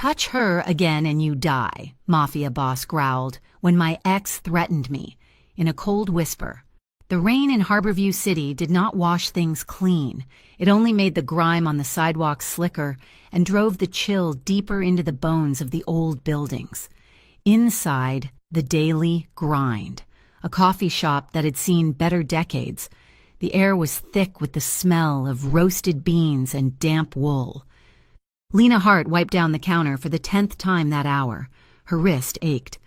touch her again and you die, Mafia boss growled when my ex threatened me, in a cold whisper. The rain in Harborview City did not wash things clean. It only made the grime on the sidewalks slicker and drove the chill deeper into the bones of the old buildings. Inside, the daily grind. A coffee shop that had seen better decades. The air was thick with the smell of roasted beans and damp wool. Lena Hart wiped down the counter for the 10th time that hour. Her wrist ached.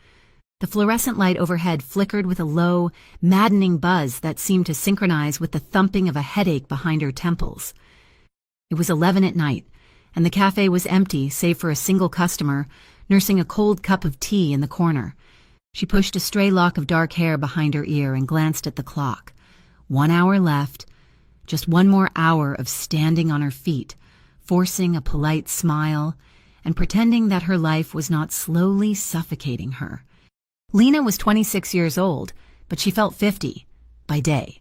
The fluorescent light overhead flickered with a low, maddening buzz that seemed to synchronize with the thumping of a headache behind her temples. It was 11 at night, and the cafe was empty save for a single customer nursing a cold cup of tea in the corner. She pushed a stray lock of dark hair behind her ear and glanced at the clock. 1 hour left, just one more hour of standing on her feet, forcing a polite smile and pretending that her life was not slowly suffocating her. Lena was 26 years old, but she felt 50 by day.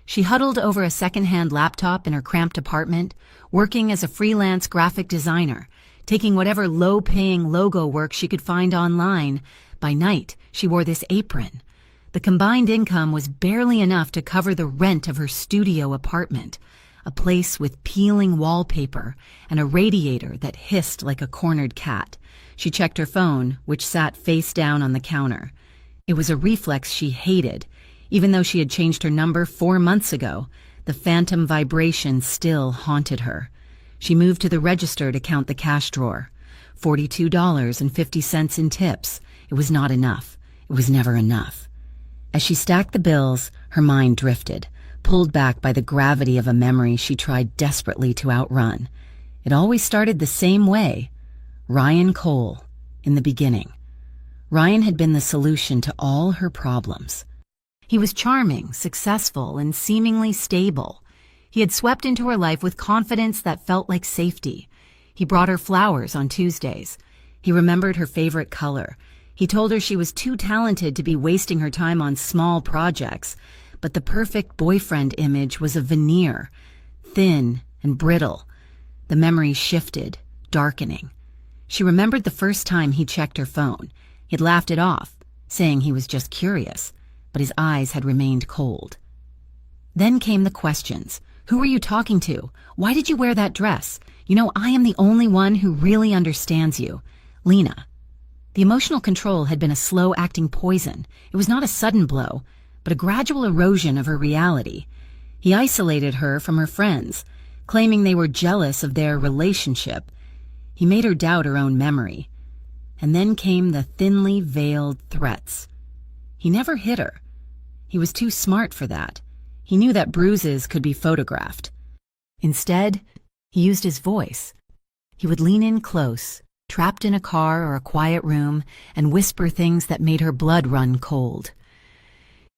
She huddled over a second-hand laptop in her cramped apartment, working as a freelance graphic designer, taking whatever low-paying logo work she could find online. By night, she wore this apron. The combined income was barely enough to cover the rent of her studio apartment, a place with peeling wallpaper and a radiator that hissed like a cornered cat. She checked her phone, which sat face down on the counter. It was a reflex she hated. Even though she had changed her number 4 months ago, the phantom vibration still haunted her. She moved to the register to count the cash drawer. $42.50 in tips. It was not enough. It was never enough. As she stacked the bills, her mind drifted, pulled back by the gravity of a memory she tried desperately to outrun. It always started the same way. Ryan Cole, in the beginning. Ryan had been the solution to all her problems. He was charming, successful, and seemingly stable. He had swept into her life with confidence that felt like safety. He brought her flowers on Tuesdays. He remembered her favorite color. He told her she was too talented to be wasting her time on small projects, but the perfect boyfriend image was a veneer, thin and brittle. The memory shifted, darkening. She remembered the first time he checked her phone. He'd laughed it off, saying he was just curious, but his eyes had remained cold. Then came the questions. Who were you talking to? Why did you wear that dress? You know, I am the only one who really understands you. Lena. The emotional control had been a slow-acting poison. It was not a sudden blow, but a gradual erosion of her reality. He isolated her from her friends, claiming they were jealous of their relationship. He made her doubt her own memory. And then came the thinly veiled threats. He never hit her. He was too smart for that. He knew that bruises could be photographed. Instead, he used his voice. He would lean in close, trapped in a car or a quiet room, and whisper things that made her blood run cold.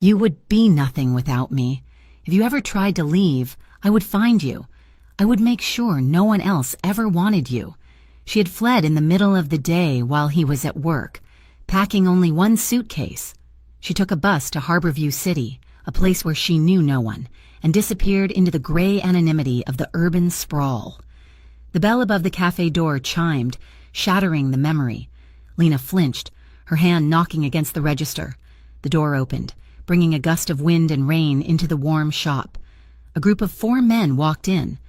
You would be nothing without me. If you ever tried to leave, I would find you. I would make sure no one else ever wanted you. She had fled in the middle of the day while he was at work, packing only one suitcase. She took a bus to Harborview City, a place where she knew no one, and disappeared into the gray anonymity of the urban sprawl. The bell above the cafe door chimed, shattering the memory. Lena flinched, her hand knocking against the register. The door opened, bringing a gust of wind and rain into the warm shop. A group of 4 men walked in.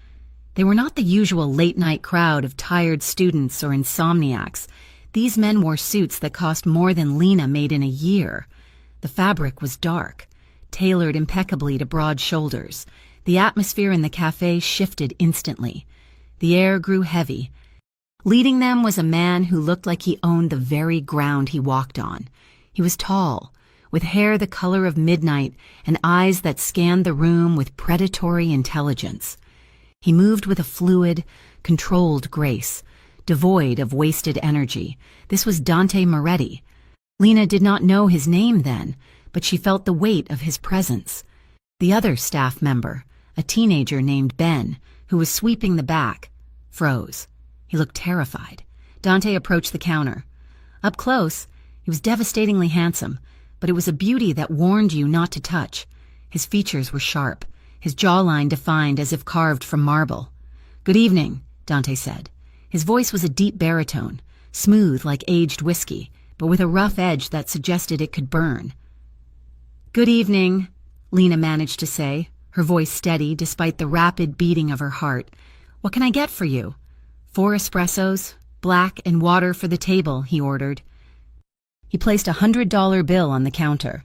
They were not the usual late-night crowd of tired students or insomniacs. These men wore suits that cost more than Lena made in a year. The fabric was dark, tailored impeccably to broad shoulders. The atmosphere in the cafe shifted instantly. The air grew heavy. Leading them was a man who looked like he owned the very ground he walked on. He was tall, with hair the color of midnight and eyes that scanned the room with predatory intelligence. He moved with a fluid, controlled grace, devoid of wasted energy. This was Dante Moretti. Lena did not know his name then, but she felt the weight of his presence. The other staff member, a teenager named Ben, who was sweeping the back, froze. He looked terrified. Dante approached the counter. Up close, he was devastatingly handsome, but it was a beauty that warned you not to touch. His features were sharp, his jawline defined as if carved from marble. "Good evening," Dante said. His voice was a deep baritone, smooth like aged whiskey, but with a rough edge that suggested it could burn. "Good evening," Lena managed to say, her voice steady despite the rapid beating of her heart. "What can I get for you?" "4 espressos, black, and water for the table," he ordered. He placed a $100 bill on the counter.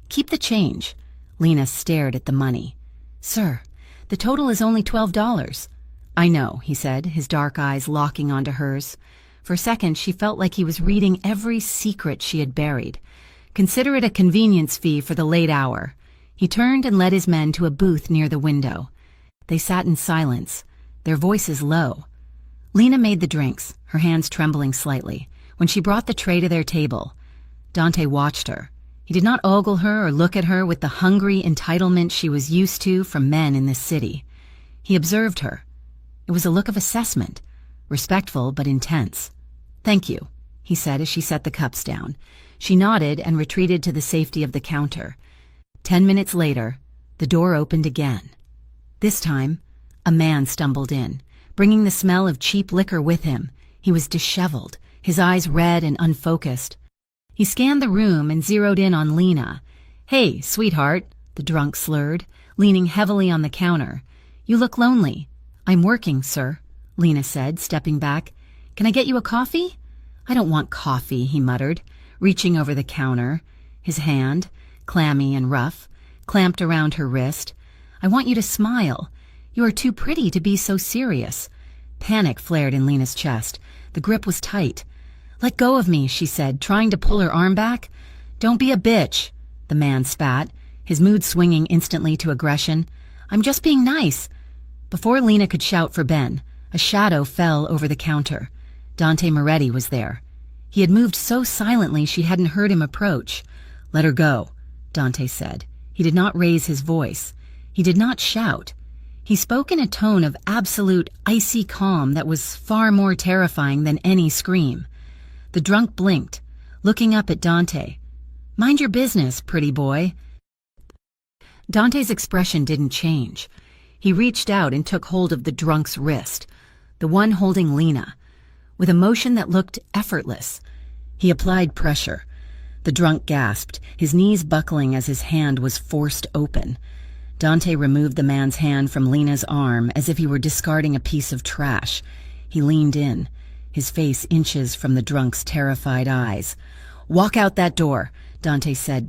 "Keep the change." Lena stared at the money. "Sir, the total is only $12. "I know," he said, his dark eyes locking onto hers. For a second, she felt like he was reading every secret she had buried. "Consider it a convenience fee for the late hour." He turned and led his men to a booth near the window. They sat in silence, their voices low. Lena made the drinks, her hands trembling slightly. When she brought the tray to their table, Dante watched her. He did not ogle her or look at her with the hungry entitlement she was used to from men in this city. He observed her. It was a look of assessment, respectful but intense. "Thank you," he said as she set the cups down. She nodded and retreated to the safety of the counter. 10 minutes later, the door opened again. This time, a man stumbled in, bringing the smell of cheap liquor with him. He was disheveled, his eyes red and unfocused. He scanned the room and zeroed in on Lena. "Hey, sweetheart," the drunk slurred, leaning heavily on the counter. "You look lonely." "I'm working, sir," Lena said, stepping back. "Can I get you a coffee?" "I don't want coffee," he muttered, reaching over the counter. His hand, clammy and rough, clamped around her wrist. "I want you to smile. You are too pretty to be so serious." Panic flared in Lena's chest. The grip was tight. "Let go of me," she said, trying to pull her arm back. "Don't be a bitch," the man spat, his mood swinging instantly to aggression. "I'm just being nice." Before Lena could shout for Ben, a shadow fell over the counter. Dante Moretti was there. He had moved so silently she hadn't heard him approach. "Let her go," Dante said. He did not raise his voice. He did not shout. He spoke in a tone of absolute, icy calm that was far more terrifying than any scream. The drunk blinked, looking up at Dante. "Mind your business, pretty boy." Dante's expression didn't change. He reached out and took hold of the drunk's wrist, the one holding Lena. With a motion that looked effortless, he applied pressure. The drunk gasped, his knees buckling as his hand was forced open. Dante removed the man's hand from Lena's arm as if he were discarding a piece of trash. He leaned in, his face inches from the drunk's terrified eyes. "Walk out that door," Dante said,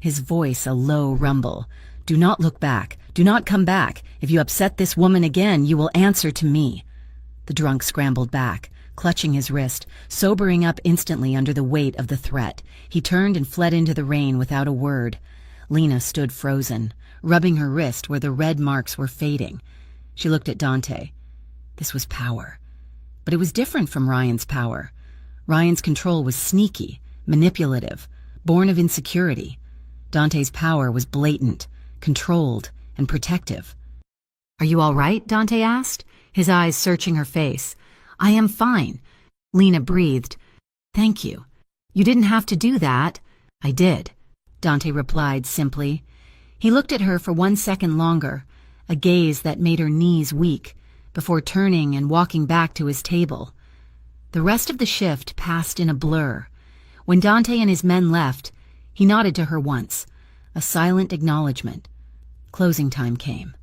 his voice a low rumble. "Do not look back. Do not come back. If you upset this woman again, you will answer to me." The drunk scrambled back, clutching his wrist, sobering up instantly under the weight of the threat. He turned and fled into the rain without a word. Lena stood frozen, rubbing her wrist where the red marks were fading. She looked at Dante. This was power. But it was different from Ryan's power. Ryan's control was sneaky, manipulative, born of insecurity. Dante's power was blatant, controlled, and protective. "Are you all right?" Dante asked, his eyes searching her face. "I am fine," Lena breathed. "Thank you. You didn't have to do that." "I did," Dante replied simply. He looked at her for 1 second longer, a gaze that made her knees weak, before turning and walking back to his table. The rest of the shift passed in a blur. When Dante and his men left, he nodded to her once, a silent acknowledgement. Closing time came.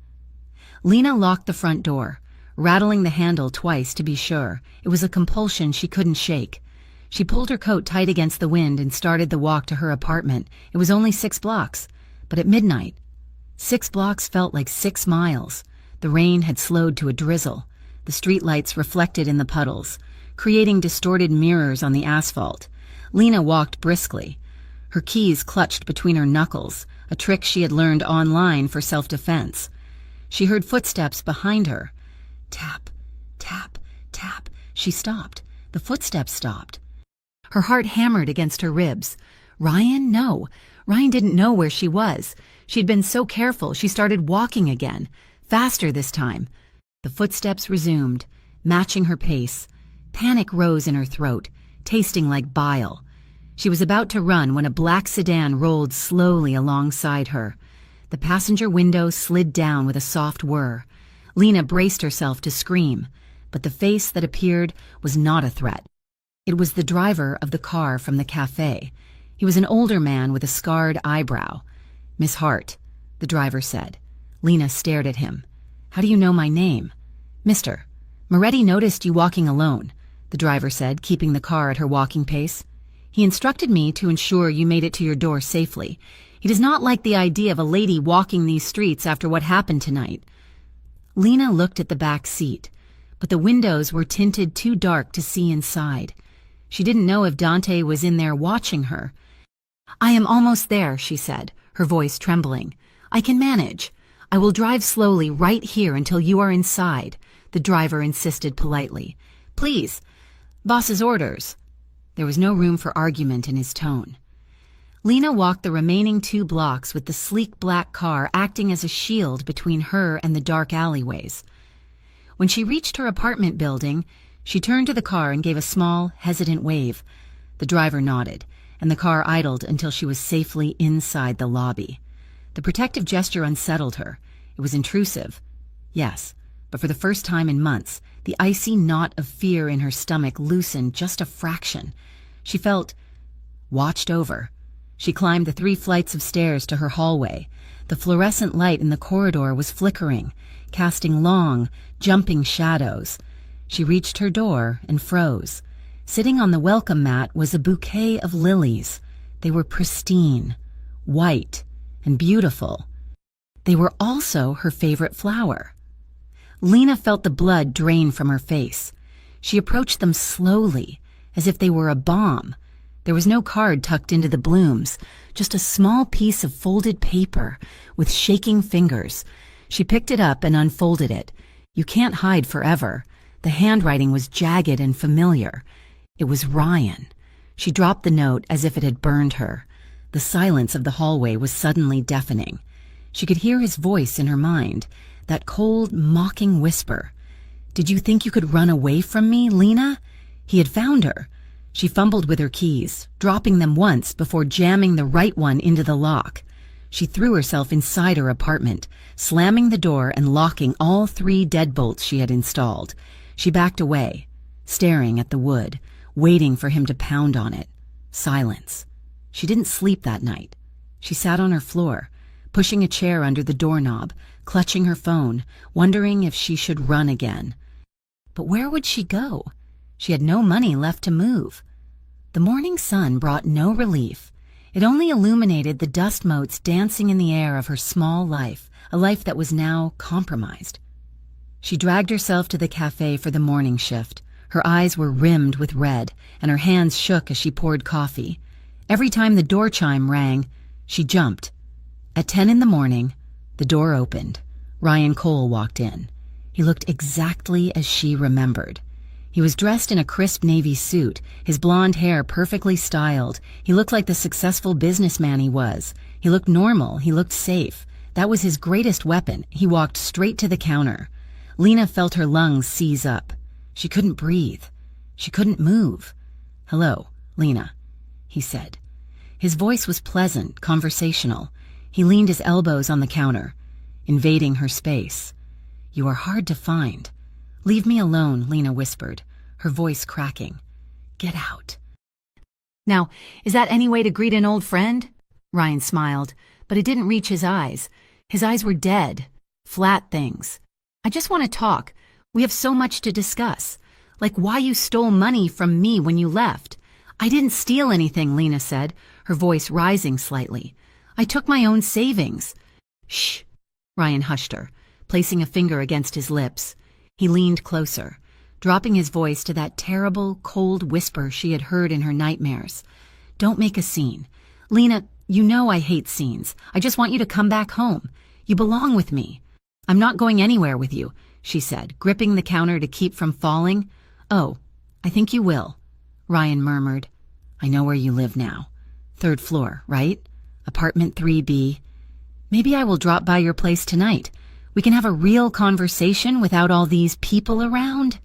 Lena locked the front door, rattling the handle twice to be sure. It was a compulsion she couldn't shake. She pulled her coat tight against the wind and started the walk to her apartment. It was only 6 blocks, but at midnight, 6 blocks felt like 6 miles. The rain had slowed to a drizzle, the streetlights reflected in the puddles, creating distorted mirrors on the asphalt. Lena walked briskly, her keys clutched between her knuckles, a trick she had learned online for self-defense. She heard footsteps behind her. Tap, tap, tap. She stopped. The footsteps stopped. Her heart hammered against her ribs. Ryan? No. Ryan didn't know where she was. She'd been so careful she started walking again, faster this time. The footsteps resumed, matching her pace. Panic rose in her throat, tasting like bile. She was about to run when a black sedan rolled slowly alongside her. The passenger window slid down with a soft whir. Lena braced herself to scream, but the face that appeared was not a threat. It was the driver of the car from the cafe. He was an older man with a scarred eyebrow. "Miss Hart," the driver said. Lena stared at him. "How do you know my name?" "Mister, Moretti noticed you walking alone," the driver said, keeping the car at her walking pace. "He instructed me to ensure you made it to your door safely. He does not like the idea of a lady walking these streets after what happened tonight." Lena looked at the back seat, but the windows were tinted too dark to see inside. She didn't know if Dante was in there watching her. "I am almost there," she said, her voice trembling. "I can manage. I will drive slowly right here until you are inside," the driver insisted politely. "Please, boss's orders." There was no room for argument in his tone. Lena walked the remaining 2 blocks with the sleek black car acting as a shield between her and the dark alleyways. When she reached her apartment building, she turned to the car and gave a small, hesitant wave. The driver nodded, and the car idled until she was safely inside the lobby. The protective gesture unsettled her. It was intrusive. Yes, but for the first time in months, the icy knot of fear in her stomach loosened just a fraction. She felt watched over. She climbed the 3 flights of stairs to her hallway. The fluorescent light in the corridor was flickering, casting long, jumping shadows. She reached her door and froze. Sitting on the welcome mat was a bouquet of lilies. They were pristine, white, and beautiful. They were also her favorite flower. Lena felt the blood drain from her face. She approached them slowly, as if they were a bomb. There was no card tucked into the blooms, just a small piece of folded paper with shaking fingers. She picked it up and unfolded it. You can't hide forever. The handwriting was jagged and familiar. It was Ryan. She dropped the note as if it had burned her. The silence of the hallway was suddenly deafening. She could hear his voice in her mind, that cold, mocking whisper. "Did you think you could run away from me, Lena?" He had found her. She fumbled with her keys, dropping them once before jamming the right one into the lock. She threw herself inside her apartment, slamming the door and locking all 3 deadbolts she had installed. She backed away, staring at the wood, waiting for him to pound on it. Silence. She didn't sleep that night. She sat on her floor, pushing a chair under the doorknob, clutching her phone, wondering if she should run again. But where would she go? She had no money left to move. The morning sun brought no relief. It only illuminated the dust motes dancing in the air of her small life, a life that was now compromised. She dragged herself to the cafe for the morning shift. Her eyes were rimmed with red, and her hands shook as she poured coffee. Every time the door chime rang, she jumped. At 10 in the morning, the door opened. Ryan Cole walked in. He looked exactly as she remembered. He was dressed in a crisp navy suit, his blonde hair perfectly styled. He looked like the successful businessman he was. He looked normal, he looked safe. That was his greatest weapon. He walked straight to the counter. Lena felt her lungs seize up. She couldn't breathe. She couldn't move. "Hello, Lena," he said. His voice was pleasant, conversational. He leaned his elbows on the counter, invading her space. "You are hard to find." "Leave me alone," Lena whispered, her voice cracking. "Get out." "Now, is that any way to greet an old friend?" Ryan smiled, but it didn't reach his eyes. His eyes were dead, flat things. "I just want to talk. We have so much to discuss. Like why you stole money from me when you left." "I didn't steal anything," Lena said, her voice rising slightly. "I took my own savings." "Shh," Ryan hushed her, placing a finger against his lips. He leaned closer, dropping his voice to that terrible, cold whisper she had heard in her nightmares. "Don't make a scene. Lena, you know I hate scenes. I just want you to come back home. You belong with me." "I'm not going anywhere with you," she said, gripping the counter to keep from falling. "Oh, I think you will," Ryan murmured. "I know where you live now. 3rd floor, right? Apartment 3B. Maybe I will drop by your place tonight. We can have a real conversation without all these people around."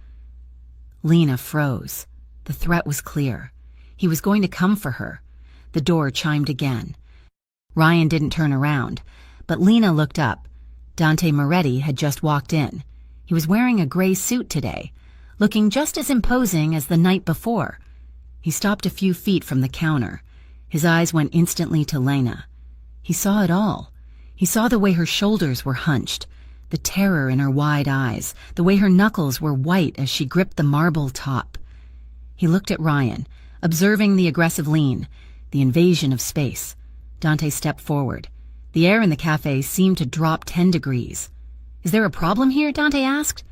Lena froze. The threat was clear. He was going to come for her. The door chimed again. Ryan didn't turn around, but Lena looked up. Dante Moretti had just walked in. He was wearing a gray suit today, looking just as imposing as the night before. He stopped a few feet from the counter. His eyes went instantly to Lena. He saw it all. He saw the way her shoulders were hunched, the terror in her wide eyes, the way her knuckles were white as she gripped the marble top. He looked at Ryan, observing the aggressive lean, the invasion of space. Dante stepped forward. The air in the cafe seemed to drop 10 degrees. "Is there a problem here?" Dante asked.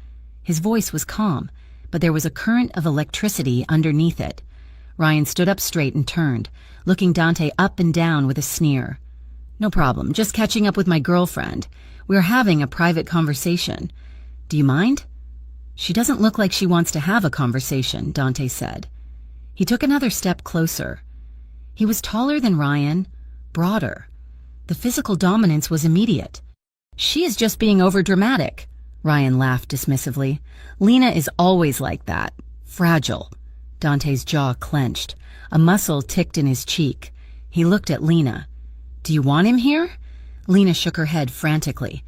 His voice was calm, but there was a current of electricity underneath it. Ryan stood up straight and turned, looking Dante up and down with a sneer. "No problem, just catching up with my girlfriend. We're having a private conversation. Do you mind?" "She doesn't look like she wants to have a conversation," Dante said. He took another step closer. He was taller than Ryan, broader. The physical dominance was immediate. "She is just being overdramatic." Ryan laughed dismissively. "Lena is always like that. Fragile." Dante's jaw clenched. A muscle ticked in his cheek. He looked at Lena. "Do you want him here?" Lena shook her head frantically.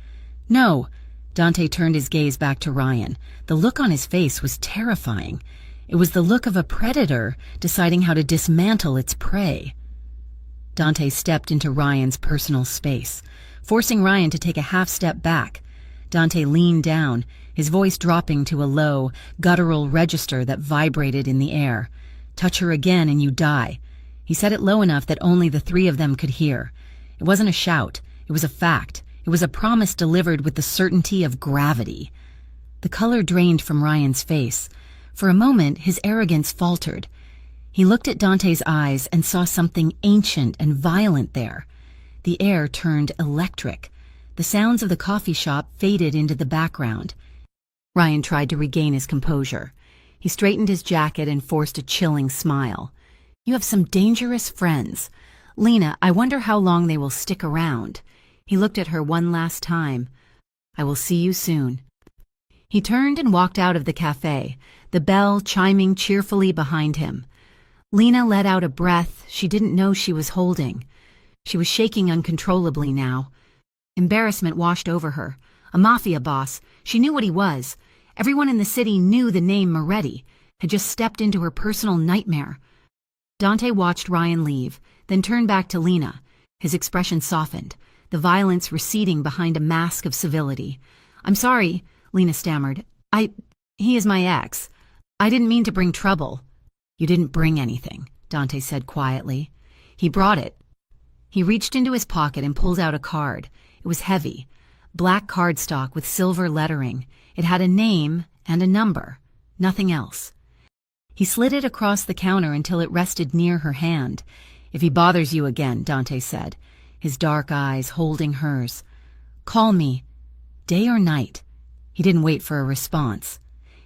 "No." Dante turned his gaze back to Ryan. The look on his face was terrifying. It was the look of a predator deciding how to dismantle its prey. Dante stepped into Ryan's personal space, forcing Ryan to take a half step back. Dante leaned down, his voice dropping to a low, guttural register that vibrated in the air. "Touch her again and you die." He said it low enough that only the three of them could hear. It wasn't a shout. It was a fact. It was a promise delivered with the certainty of gravity. The color drained from Ryan's face. For a moment, his arrogance faltered. He looked at Dante's eyes and saw something ancient and violent there. The air turned electric. The sounds of the coffee shop faded into the background. Ryan tried to regain his composure. He straightened his jacket and forced a chilling smile. "You have some dangerous friends. Lena, I wonder how long they will stick around." He looked at her one last time. "I will see you soon." He turned and walked out of the cafe, the bell chiming cheerfully behind him. Lena let out a breath she didn't know she was holding. She was shaking uncontrollably now. Embarrassment washed over her. A Mafia boss. She knew what he was. Everyone in the city knew the name Moretti, had just stepped into her personal nightmare. Dante watched Ryan leave, then turned back to Lena. His expression softened, the violence receding behind a mask of civility. "I'm sorry," Lena stammered. He is my ex. I didn't mean to bring trouble." "You didn't bring anything," Dante said quietly. "He brought it." He reached into his pocket and pulled out a card. It was heavy, black cardstock with silver lettering. It had a name and a number, nothing else. He slid it across the counter until it rested near her hand. "If he bothers you again," Dante said, his dark eyes holding hers, "call me, day or night." He didn't wait for a response.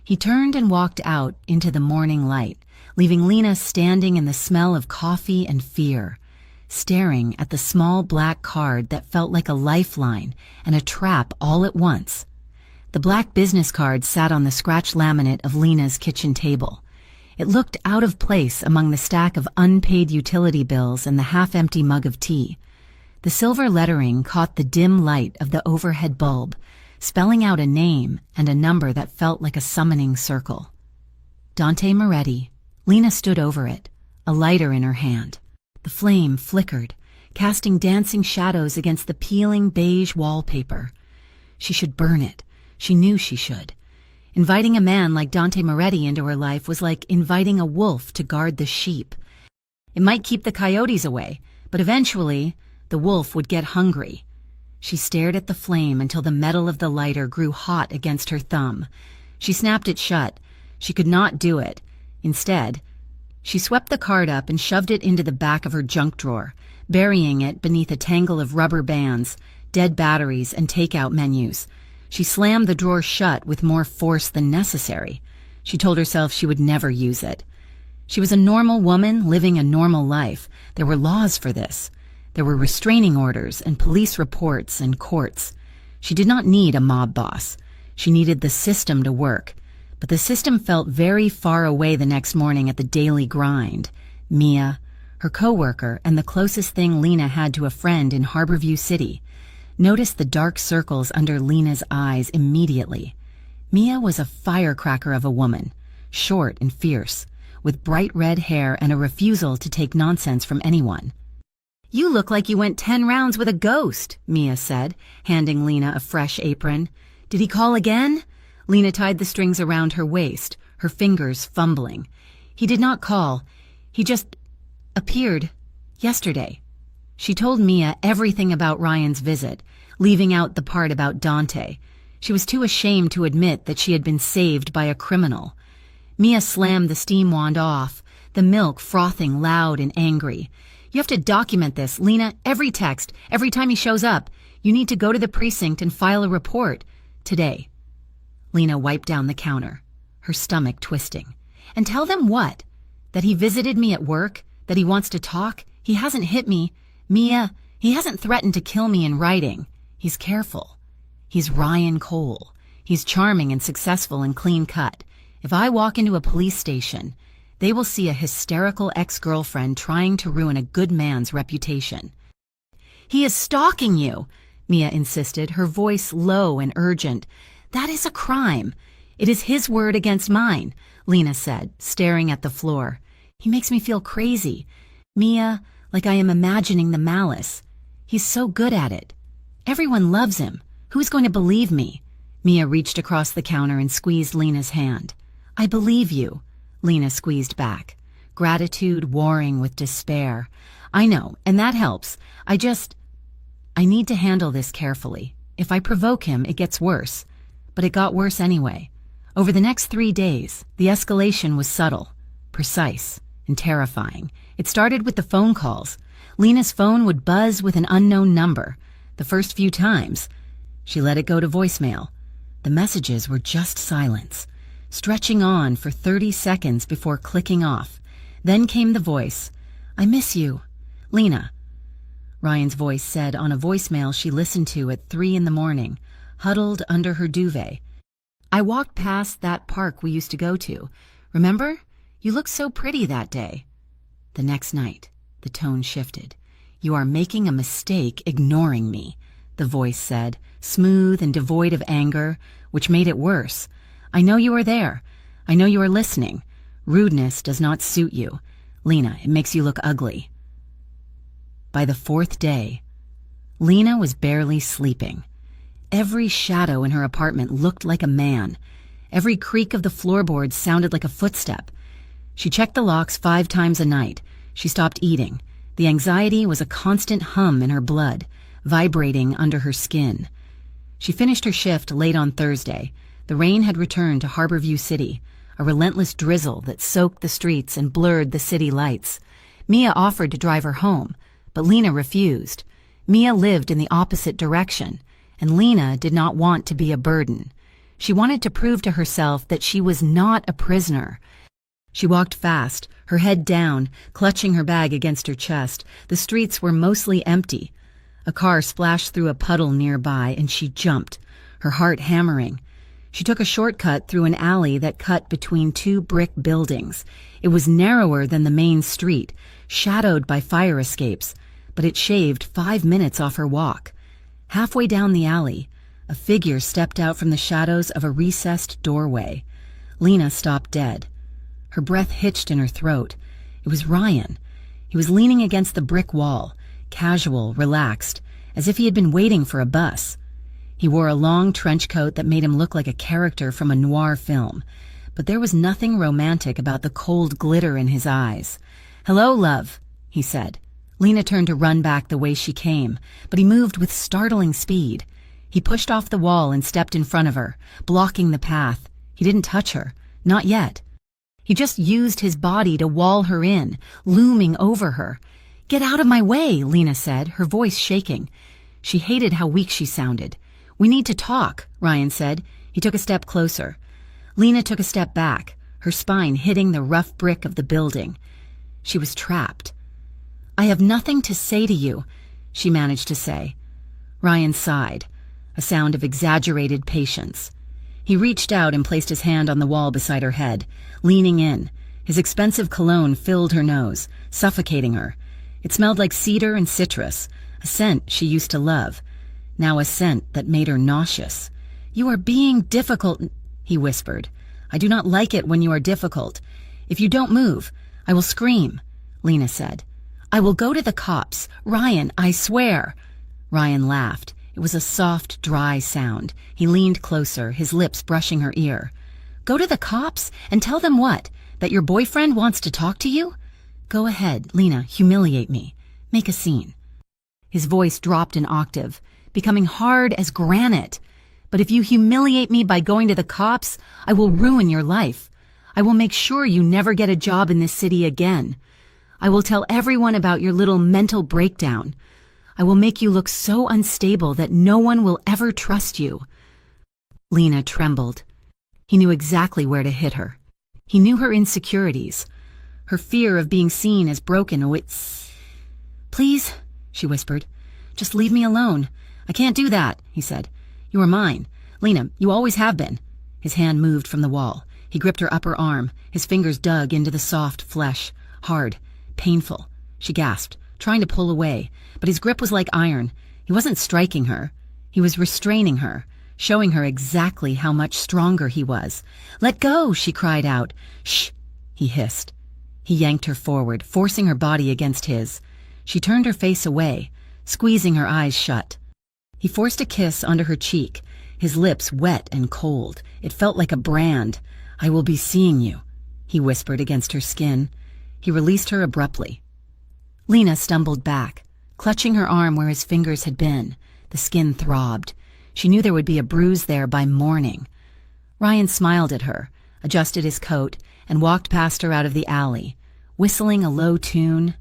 He turned and walked out into the morning light, leaving Lena standing in the smell of coffee and fear, staring at the small black card that felt like a lifeline and a trap all at once. The black business card sat on the scratched laminate of Lena's kitchen table. It looked out of place among the stack of unpaid utility bills and the half-empty mug of tea. The silver lettering caught the dim light of the overhead bulb, spelling out a name and a number that felt like a summoning circle. Dante Moretti. Lena stood over it, a lighter in her hand. The flame flickered, casting dancing shadows against the peeling beige wallpaper. She should burn it. She knew she should. Inviting a man like Dante Moretti into her life was like inviting a wolf to guard the sheep. It might keep the coyotes away, but eventually the wolf would get hungry. She stared at the flame until the metal of the lighter grew hot against her thumb. She snapped it shut. She could not do it. Instead, she swept the card up and shoved it into the back of her junk drawer, burying it beneath a tangle of rubber bands, dead batteries, and takeout menus. She slammed the drawer shut with more force than necessary. She told herself she would never use it. She was a normal woman living a normal life. There were laws for this. There were restraining orders and police reports and courts. She did not need a mob boss. She needed the system to work. But the system felt very far away the next morning at the daily grind. Mia, her coworker, and the closest thing Lena had to a friend in Harborview City, noticed the dark circles under Lena's eyes immediately. Mia was a firecracker of a woman, short and fierce, with bright red hair and a refusal to take nonsense from anyone. "You look like you went 10 rounds with a ghost," Mia said, handing Lena a fresh apron. "Did he call again?" Lena tied the strings around her waist, her fingers fumbling. "He did not call. He just appeared yesterday." She told Mia everything about Ryan's visit, leaving out the part about Dante. She was too ashamed to admit that she had been saved by a criminal. Mia slammed the steam wand off, the milk frothing loud and angry. "You have to document this, Lena, every text, every time he shows up. You need to go to the precinct and file a report. Today." Lena wiped down the counter, her stomach twisting. "And tell them what? That he visited me at work? That he wants to talk? He hasn't hit me. Mia, he hasn't threatened to kill me in writing. He's careful. He's Ryan Cole. He's charming and successful and clean-cut. If I walk into a police station, they will see a hysterical ex-girlfriend trying to ruin a good man's reputation." "He is stalking you," Mia insisted, her voice low and urgent. "That is a crime. It is his word against mine," Lena said, staring at the floor. "He makes me feel crazy. Mia, like I am imagining the malice. He's so good at it. Everyone loves him. Who's going to believe me?" Mia reached across the counter and squeezed Lena's hand. "I believe you," Lena squeezed back, gratitude warring with despair. "I know, and that helps. I need to handle this carefully. If I provoke him, it gets worse." But it got worse anyway. Over the next 3 days, the escalation was subtle, precise, and terrifying. It started with the phone calls. Lena's phone would buzz with an unknown number. The first few times, she let it go to voicemail. The messages were just silence, stretching on for 30 seconds before clicking off. Then came the voice. "I miss you, Lena," Ryan's voice said on a voicemail she listened to at 3 a.m, huddled under her duvet. "I walked past that park we used to go to. Remember? You looked so pretty that day." The next night, the tone shifted. "You are making a mistake ignoring me," the voice said, smooth and devoid of anger, which made it worse. "I know you are there. I know you are listening. Rudeness does not suit you. Lena, it makes you look ugly." By the 4th day, Lena was barely sleeping. Every shadow in her apartment looked like a man. Every creak of the floorboards sounded like a footstep. She checked the locks 5 times a night. She stopped eating. The anxiety was a constant hum in her blood, vibrating under her skin. She finished her shift late on Thursday. The rain had returned to Harborview City, a relentless drizzle that soaked the streets and blurred the city lights. Mia offered to drive her home, but Lena refused. Mia lived in the opposite direction, and Lena did not want to be a burden. She wanted to prove to herself that she was not a prisoner. She walked fast, her head down, clutching her bag against her chest. The streets were mostly empty. A car splashed through a puddle nearby, and she jumped, her heart hammering. She took a shortcut through an alley that cut between 2 brick buildings. It was narrower than the main street, shadowed by fire escapes, but it shaved 5 minutes off her walk. Halfway down the alley, a figure stepped out from the shadows of a recessed doorway. Lena stopped dead. Her breath hitched in her throat. It was Ryan. He was leaning against the brick wall, casual, relaxed, as if he had been waiting for a bus. He wore a long trench coat that made him look like a character from a noir film, but there was nothing romantic about the cold glitter in his eyes. "Hello, love," he said. Lena turned to run back the way she came, but he moved with startling speed. He pushed off the wall and stepped in front of her, blocking the path. He didn't touch her. Not yet. He just used his body to wall her in, looming over her. "Get out of my way," Lena said, her voice shaking. She hated how weak she sounded. "We need to talk," Ryan said. He took a step closer. Lena took a step back, her spine hitting the rough brick of the building. She was trapped. "I have nothing to say to you," she managed to say. Ryan sighed, a sound of exaggerated patience. He reached out and placed his hand on the wall beside her head, leaning in. His expensive cologne filled her nose, suffocating her. It smelled like cedar and citrus, a scent she used to love, now a scent that made her nauseous. "You are being difficult," he whispered. "I do not like it when you are difficult. If you don't move, I will scream, Lena said. I will go to the cops. Ryan, I swear. Ryan laughed. It was a soft, dry sound. He leaned closer, his lips brushing her ear. Go to the cops and tell them what? That your boyfriend wants to talk to you? Go ahead, Lena, humiliate me. Make a scene. His voice dropped an octave, becoming hard as granite. But if you humiliate me by going to the cops, I will ruin your life. I will make sure you never get a job in this city again. I will tell everyone about your little mental breakdown. I will make you look so unstable that no one will ever trust you. Lena trembled. He knew exactly where to hit her. He knew her insecurities, her fear of being seen as broken. Please, she whispered, just leave me alone. I can't do that, he said. You are mine. Lena, you always have been. His hand moved from the wall. He gripped her upper arm. His fingers dug into the soft flesh. Hard. Painful. She gasped, trying to pull away, but his grip was like iron. He wasn't striking her. He was restraining her, showing her exactly how much stronger he was. Let go, she cried out. Shh, he hissed. He yanked her forward, forcing her body against his. She turned her face away, squeezing her eyes shut. He forced a kiss onto her cheek, his lips wet and cold. It felt like a brand. I will be seeing you, he whispered against her skin. He released her abruptly. Lena stumbled back, clutching her arm where his fingers had been. The skin throbbed. She knew there would be a bruise there by morning. Ryan smiled at her, adjusted his coat, and walked past her out of the alley, whistling a low tune.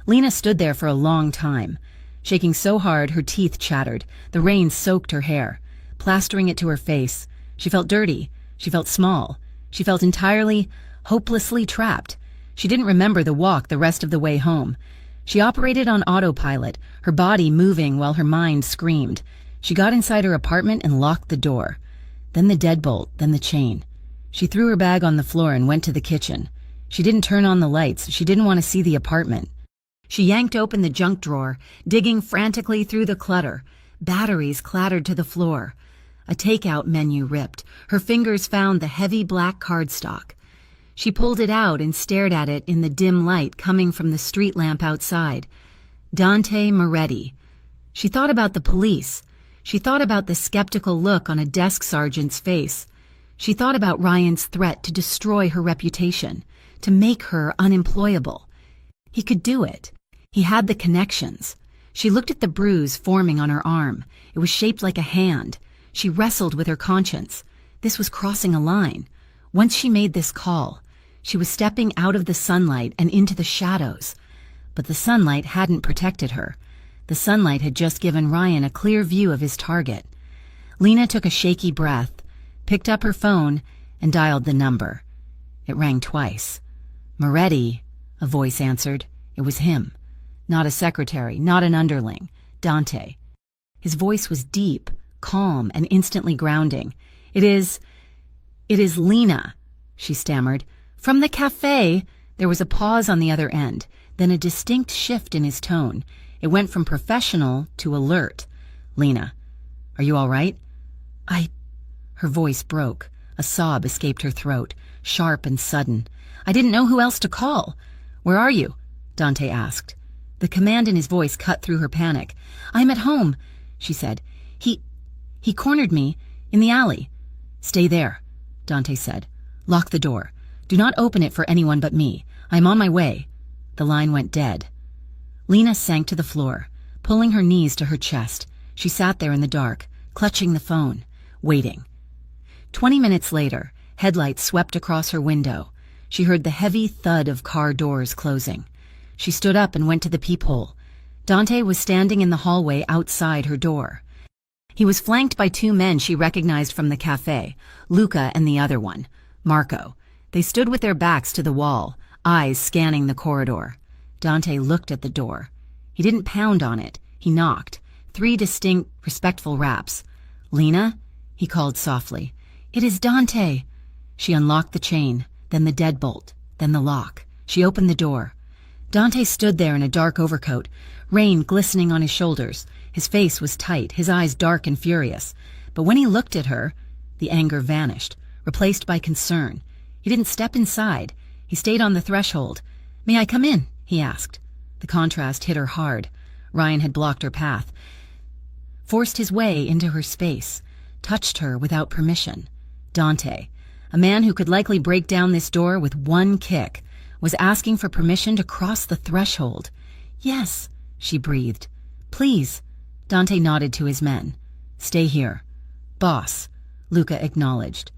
Lena stood there for a long time, shaking so hard her teeth chattered. The rain soaked her hair, plastering it to her face. She felt dirty. She felt small. She felt entirely, hopelessly trapped. She didn't remember the walk the rest of the way home. She operated on autopilot, her body moving while her mind screamed. She got inside her apartment and locked the door. Then the deadbolt, then the chain. She threw her bag on the floor and went to the kitchen. She didn't turn on the lights. She didn't want to see the apartment. She yanked open the junk drawer, digging frantically through the clutter. Batteries clattered to the floor. A takeout menu ripped. Her fingers found the heavy black cardstock. She pulled it out and stared at it in the dim light coming from the street lamp outside. Dante Moretti. She thought about the police. She thought about the skeptical look on a desk sergeant's face. She thought about Ryan's threat to destroy her reputation, to make her unemployable. He could do it. He had the connections. She looked at the bruise forming on her arm. It was shaped like a hand. She wrestled with her conscience. This was crossing a line. Once she made this call, she was stepping out of the sunlight and into the shadows. But the sunlight hadn't protected her. The sunlight had just given Ryan a clear view of his target. Lena took a shaky breath, picked up her phone, and dialed the number. It rang twice. Moretti, a voice answered. It was him. Not a secretary, not an underling. Dante. His voice was deep, calm, and instantly grounding. It is Lena, she stammered. From the cafe. There was a pause on the other end, then a distinct shift in his tone. It went from professional to alert. Lena, are you all right? Her voice broke. A sob escaped her throat, sharp and sudden. I didn't know who else to call. Where are you? Dante asked. The command in his voice cut through her panic. I'm at home, she said. He cornered me in the alley. Stay there, Dante said. Lock the door. Do not open it for anyone but me. I'm on my way. The line went dead. Lena sank to the floor, pulling her knees to her chest. She sat there in the dark, clutching the phone, waiting. 20 minutes later, headlights swept across her window. She heard the heavy thud of car doors closing. She stood up and went to the peephole. Dante was standing in the hallway outside her door. He was flanked by two men she recognized from the cafe, Luca and the other one, Marco. They stood with their backs to the wall, eyes scanning the corridor. Dante looked at the door. He didn't pound on it. He knocked. 3 distinct, respectful raps. Lena? He called softly. It is Dante. She unlocked the chain, then the deadbolt, then the lock. She opened the door. Dante stood there in a dark overcoat, rain glistening on his shoulders. His face was tight, his eyes dark and furious. But when he looked at her, the anger vanished, replaced by concern. He didn't step inside. He stayed on the threshold. "May I come in?" he asked. The contrast hit her hard. Ryan had blocked her path, forced his way into her space, touched her without permission. Dante, a man who could likely break down this door with one kick, was asking for permission to cross the threshold. "Yes," she breathed. "Please." Dante nodded to his men. "Stay here." "Boss," Luca acknowledged.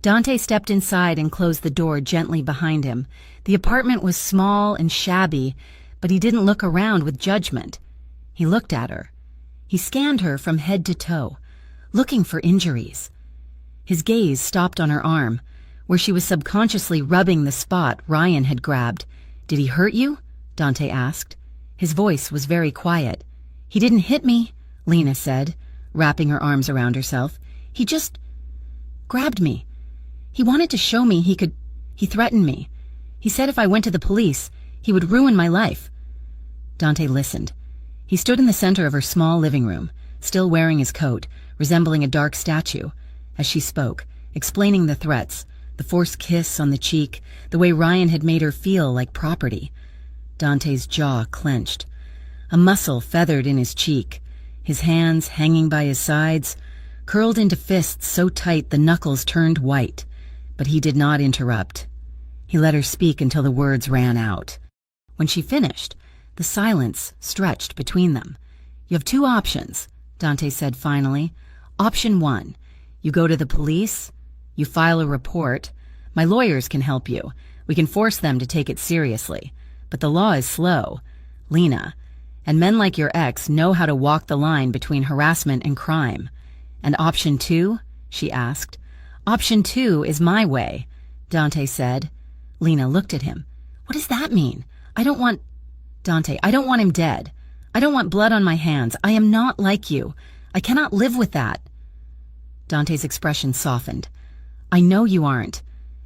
Dante stepped inside and closed the door gently behind him. The apartment was small and shabby, but he didn't look around with judgment. He looked at her. He scanned her from head to toe, looking for injuries. His gaze stopped on her arm, where she was subconsciously rubbing the spot Ryan had grabbed. "Did he hurt you?" Dante asked. His voice was very quiet. "He didn't hit me," Lena said, wrapping her arms around herself. "He just grabbed me. He wanted to show me he threatened me. He said if I went to the police, he would ruin my life." Dante listened. He stood in the center of her small living room, still wearing his coat, resembling a dark statue, as she spoke, explaining the threats, the forced kiss on the cheek, the way Ryan had made her feel like property. Dante's jaw clenched. A muscle feathered in his cheek, his hands hanging by his sides, curled into fists so tight the knuckles turned white. But he did not interrupt. He let her speak until the words ran out. When she finished, the silence stretched between them. "You have two options," Dante said finally. "Option 1, you go to the police, you file a report. My lawyers can help you. We can force them to take it seriously. But the law is slow, Lena, and men like your ex know how to walk the line between harassment and crime. And option 2, she asked. "Option 2 is my way," Dante said. Lena looked at him. "What does that mean? Dante, I don't want him dead. I don't want blood on my hands. I am not like you. I cannot live with that." Dante's expression softened. "I know you aren't,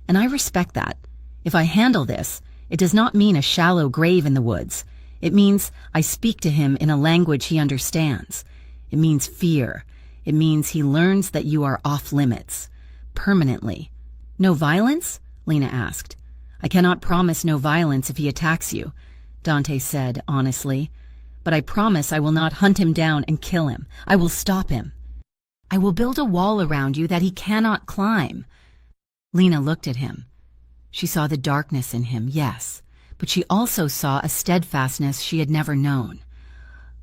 and I respect that. If I handle this, it does not mean a shallow grave in the woods. It means I speak to him in a language he understands. It means fear. It means he learns that you are off limits. Permanently." "No violence?" Lena asked. "I cannot promise no violence if he attacks you," Dante said honestly. "But I promise I will not hunt him down and kill him. I will stop him. I will build a wall around you that he cannot climb." Lena looked at him. She saw the darkness in him, yes, but she also saw a steadfastness she had never known.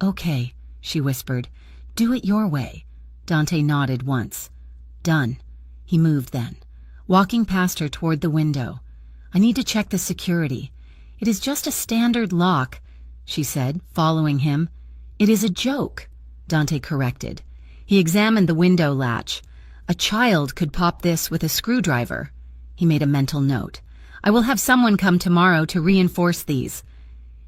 "Okay," she whispered. "Do it your way." Dante nodded once. "Done." He moved then, walking past her toward the window. "I need to check the security. It is just a standard lock," she said, following him. "It is a joke," Dante corrected. He examined the window latch. "A child could pop this with a screwdriver." He made a mental note. "I will have someone come tomorrow to reinforce these."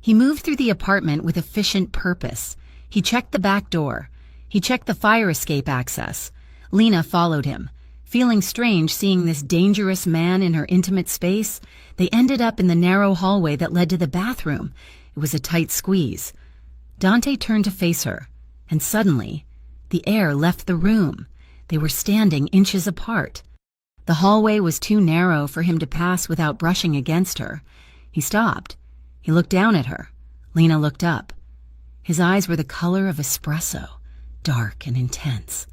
He moved through the apartment with efficient purpose. He checked the back door. He checked the fire escape access. Lena followed him. Feeling strange seeing this dangerous man in her intimate space, they ended up in the narrow hallway that led to the bathroom. It was a tight squeeze. Dante turned to face her, and suddenly, the air left the room. They were standing inches apart. The hallway was too narrow for him to pass without brushing against her. He stopped. He looked down at her. Lena looked up. His eyes were the color of espresso, dark and intense.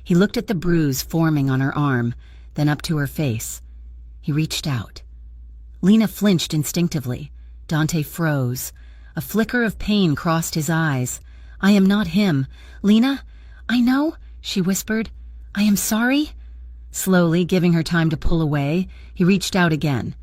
He looked at the bruise forming on her arm, then up to her face. He reached out. Lena flinched instinctively. Dante froze. A flicker of pain crossed his eyes. "I am not him. Lena, I know," she whispered. "I am sorry." Slowly, giving her time to pull away, he reached out again.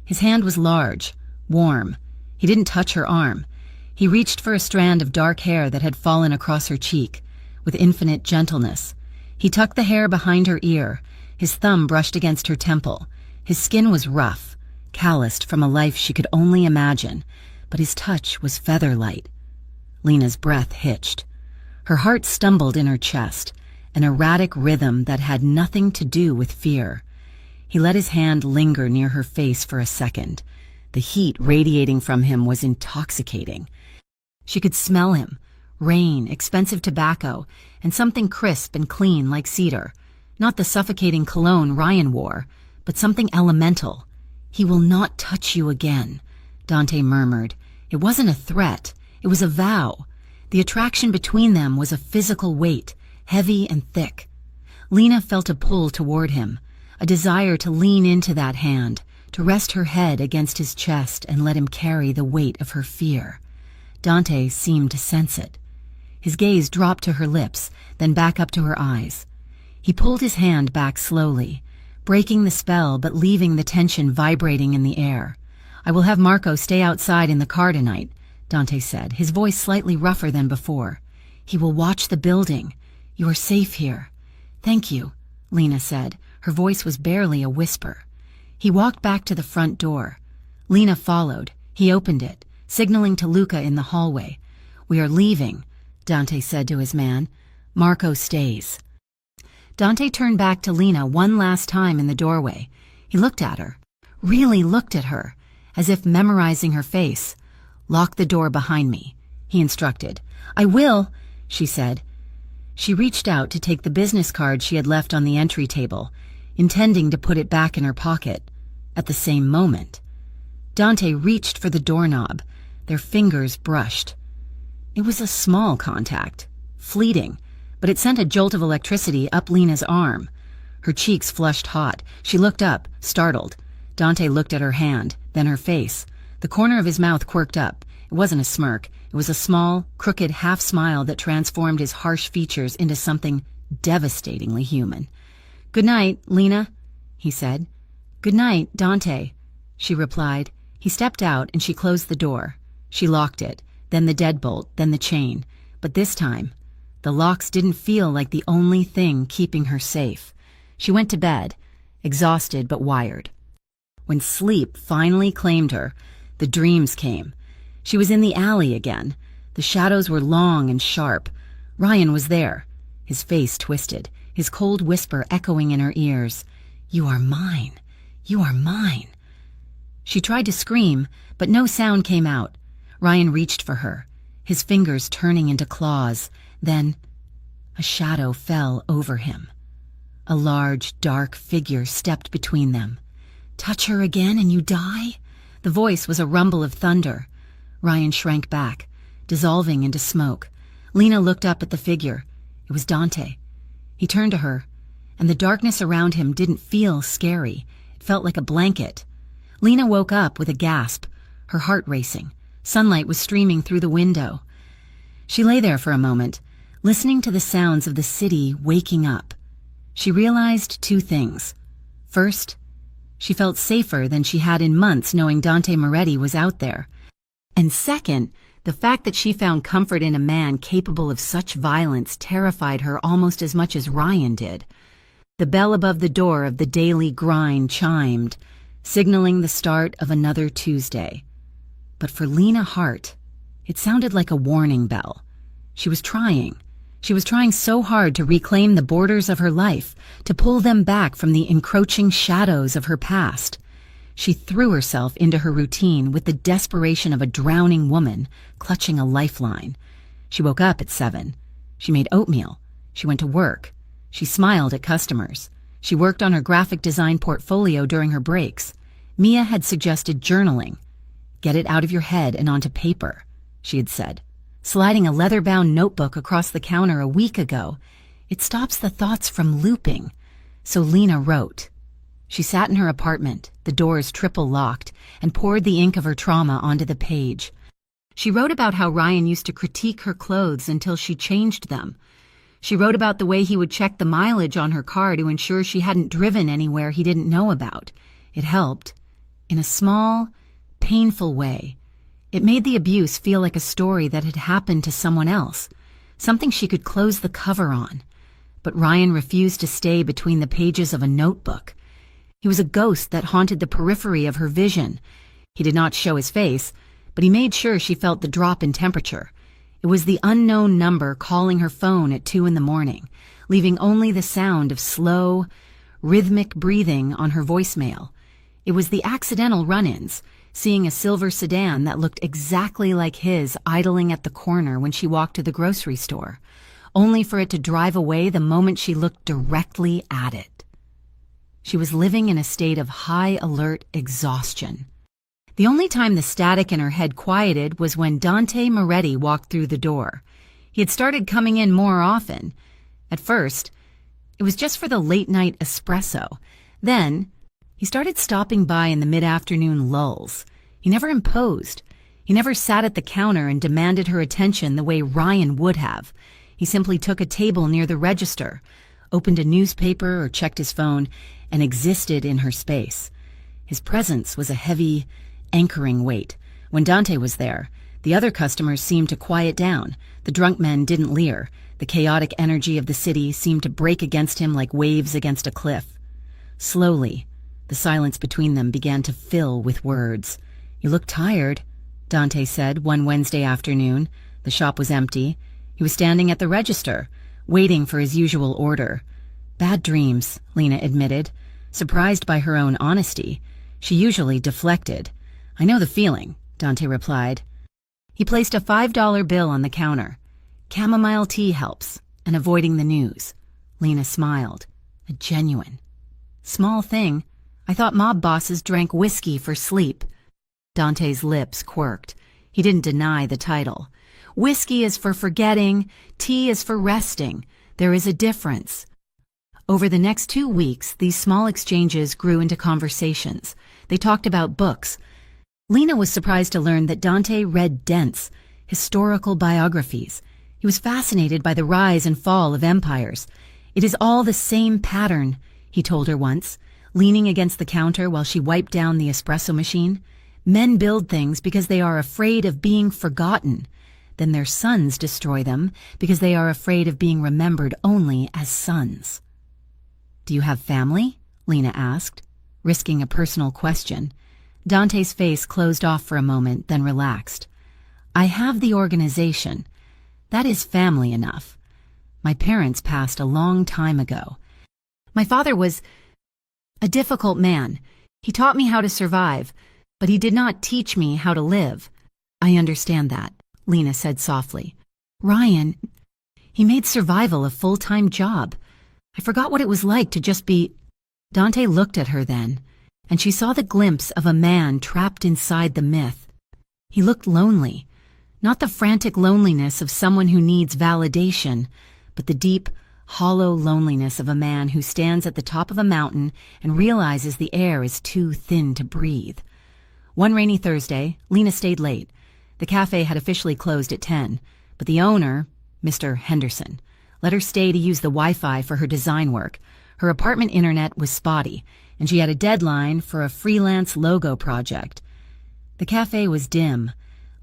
His hand was large, warm. He didn't touch her arm. He reached for a strand of dark hair that had fallen across her cheek. With infinite gentleness, he tucked the hair behind her ear. His thumb brushed against her temple. His skin was rough, calloused from a life she could only imagine, but his touch was feather-light. Lena's breath hitched. Her heart stumbled in her chest, an erratic rhythm that had nothing to do with fear. He let his hand linger near her face for a second. The heat radiating from him was intoxicating. She could smell him. Rain, expensive tobacco, and something crisp and clean like cedar. Not the suffocating cologne Ryan wore, but something elemental. "He will not touch you again," Dante murmured. It wasn't a threat. It was a vow. The attraction between them was a physical weight, heavy and thick. Lena felt a pull toward him, a desire to lean into that hand, to rest her head against his chest and let him carry the weight of her fear. Dante seemed to sense it. His gaze dropped to her lips, then back up to her eyes. He pulled his hand back slowly, breaking the spell but leaving the tension vibrating in the air. "I will have Marco stay outside in the car tonight," Dante said, his voice slightly rougher than before. "He will watch the building. You are safe here." "Thank you," Lena said. Her voice was barely a whisper. He walked back to the front door. Lena followed. He opened it, signaling to Luca in the hallway. "We are leaving," Dante said to his man. "Marco stays." Dante turned back to Lena one last time in the doorway. He looked at her, really looked at her, as if memorizing her face. "Lock the door behind me," he instructed. "I will," she said. She reached out to take the business card she had left on the entry table, intending to put it back in her pocket. At the same moment, Dante reached for the doorknob. Their fingers brushed. It was a small contact, fleeting, but it sent a jolt of electricity up Lena's arm. Her cheeks flushed hot. She looked up, startled. Dante looked at her hand, then her face. The corner of his mouth quirked up. It wasn't a smirk. It was a small, crooked half-smile that transformed his harsh features into something devastatingly human. "Good night, Lena," he said. "Good night, Dante," she replied. He stepped out and she closed the door. She locked it, then the deadbolt, then the chain. But this time, the locks didn't feel like the only thing keeping her safe. She went to bed, exhausted but wired. When sleep finally claimed her, the dreams came. She was in the alley again. The shadows were long and sharp. Ryan was there, his face twisted, his cold whisper echoing in her ears. "You are mine. You are mine." She tried to scream, but no sound came out. Ryan reached for her, his fingers turning into claws. Then a shadow fell over him. A large, dark figure stepped between them. "Touch her again and you die?" The voice was a rumble of thunder. Ryan shrank back, dissolving into smoke. Lena looked up at the figure. It was Dante. He turned to her, and the darkness around him didn't feel scary. It felt like a blanket. Lena woke up with a gasp, her heart racing. Sunlight was streaming through the window. She lay there for a moment, listening to the sounds of the city waking up. She realized two things. First, she felt safer than she had in months knowing Dante Moretti was out there. And second, the fact that she found comfort in a man capable of such violence terrified her almost as much as Ryan did. The bell above the door of the daily grind chimed, signaling the start of another Tuesday. But for Lena Hart, it sounded like a warning bell. She was trying. She was trying so hard to reclaim the borders of her life, to pull them back from the encroaching shadows of her past. She threw herself into her routine with the desperation of a drowning woman clutching a lifeline. She woke up at 7. She made oatmeal. She went to work. She smiled at customers. She worked on her graphic design portfolio during her breaks. Mia had suggested journaling. "Get it out of your head and onto paper," she had said, sliding a leather-bound notebook across the counter a week ago. "It stops the thoughts from looping." So Lena wrote. She sat in her apartment, the doors triple locked, and poured the ink of her trauma onto the page. She wrote about how Ryan used to critique her clothes until she changed them. She wrote about the way he would check the mileage on her car to ensure she hadn't driven anywhere he didn't know about. It helped. In a small, painful way. It made the abuse feel like a story that had happened to someone else, something she could close the cover on. But Ryan refused to stay between the pages of a notebook. He was a ghost that haunted the periphery of her vision. He did not show his face, but he made sure she felt the drop in temperature. It was the unknown number calling her phone at 2 a.m, leaving only the sound of slow, rhythmic breathing on her voicemail. It was the accidental run-ins, seeing a silver sedan that looked exactly like his idling at the corner when she walked to the grocery store, only for it to drive away the moment she looked directly at it. She was living in a state of high-alert exhaustion. The only time the static in her head quieted was when Dante Moretti walked through the door. He had started coming in more often. At first, it was just for the late-night espresso. Then, he started stopping by in the mid-afternoon lulls. He never imposed. He never sat at the counter and demanded her attention the way Ryan would have. He simply took a table near the register, opened a newspaper or checked his phone, and existed in her space. His presence was a heavy, anchoring weight. When Dante was there, the other customers seemed to quiet down. The drunk men didn't leer. The chaotic energy of the city seemed to break against him like waves against a cliff. Slowly, the silence between them began to fill with words. "You look tired," Dante said one Wednesday afternoon. The shop was empty. He was standing at the register, waiting for his usual order. "Bad dreams," Lena admitted. Surprised by her own honesty, she usually deflected. "I know the feeling," Dante replied. He placed a $5 bill on the counter. "Chamomile tea helps, and avoiding the news." Lena smiled. A genuine. "Small thing. I thought mob bosses drank whiskey for sleep." Dante's lips quirked. He didn't deny the title. "Whiskey is for forgetting, tea is for resting. There is a difference." Over the next 2 weeks, these small exchanges grew into conversations. They talked about books. Lena was surprised to learn that Dante read dense, historical biographies. He was fascinated by the rise and fall of empires. "It is all the same pattern," he told her once, leaning against the counter while she wiped down the espresso machine. "Men build things because they are afraid of being forgotten. Then their sons destroy them because they are afraid of being remembered only as sons." "Do you have family?" Lena asked, risking a personal question. Dante's face closed off for a moment, then relaxed. "I have the organization. That is family enough. My parents passed a long time ago. My father was a difficult man. He taught me how to survive, but he did not teach me how to live." "I understand that," Lena said softly. "Ryan, he made survival a full-time job. I forgot what it was like to just be—" Dante looked at her then, and she saw the glimpse of a man trapped inside the myth. He looked lonely, not the frantic loneliness of someone who needs validation, but the deep, hollow loneliness of a man who stands at the top of a mountain and realizes the air is too thin to breathe. One rainy Thursday, Lena stayed late. The cafe had officially closed at 10, but the owner, Mr. Henderson, let her stay to use the Wi-Fi for her design work. Her apartment internet was spotty, and she had a deadline for a freelance logo project. The cafe was dim,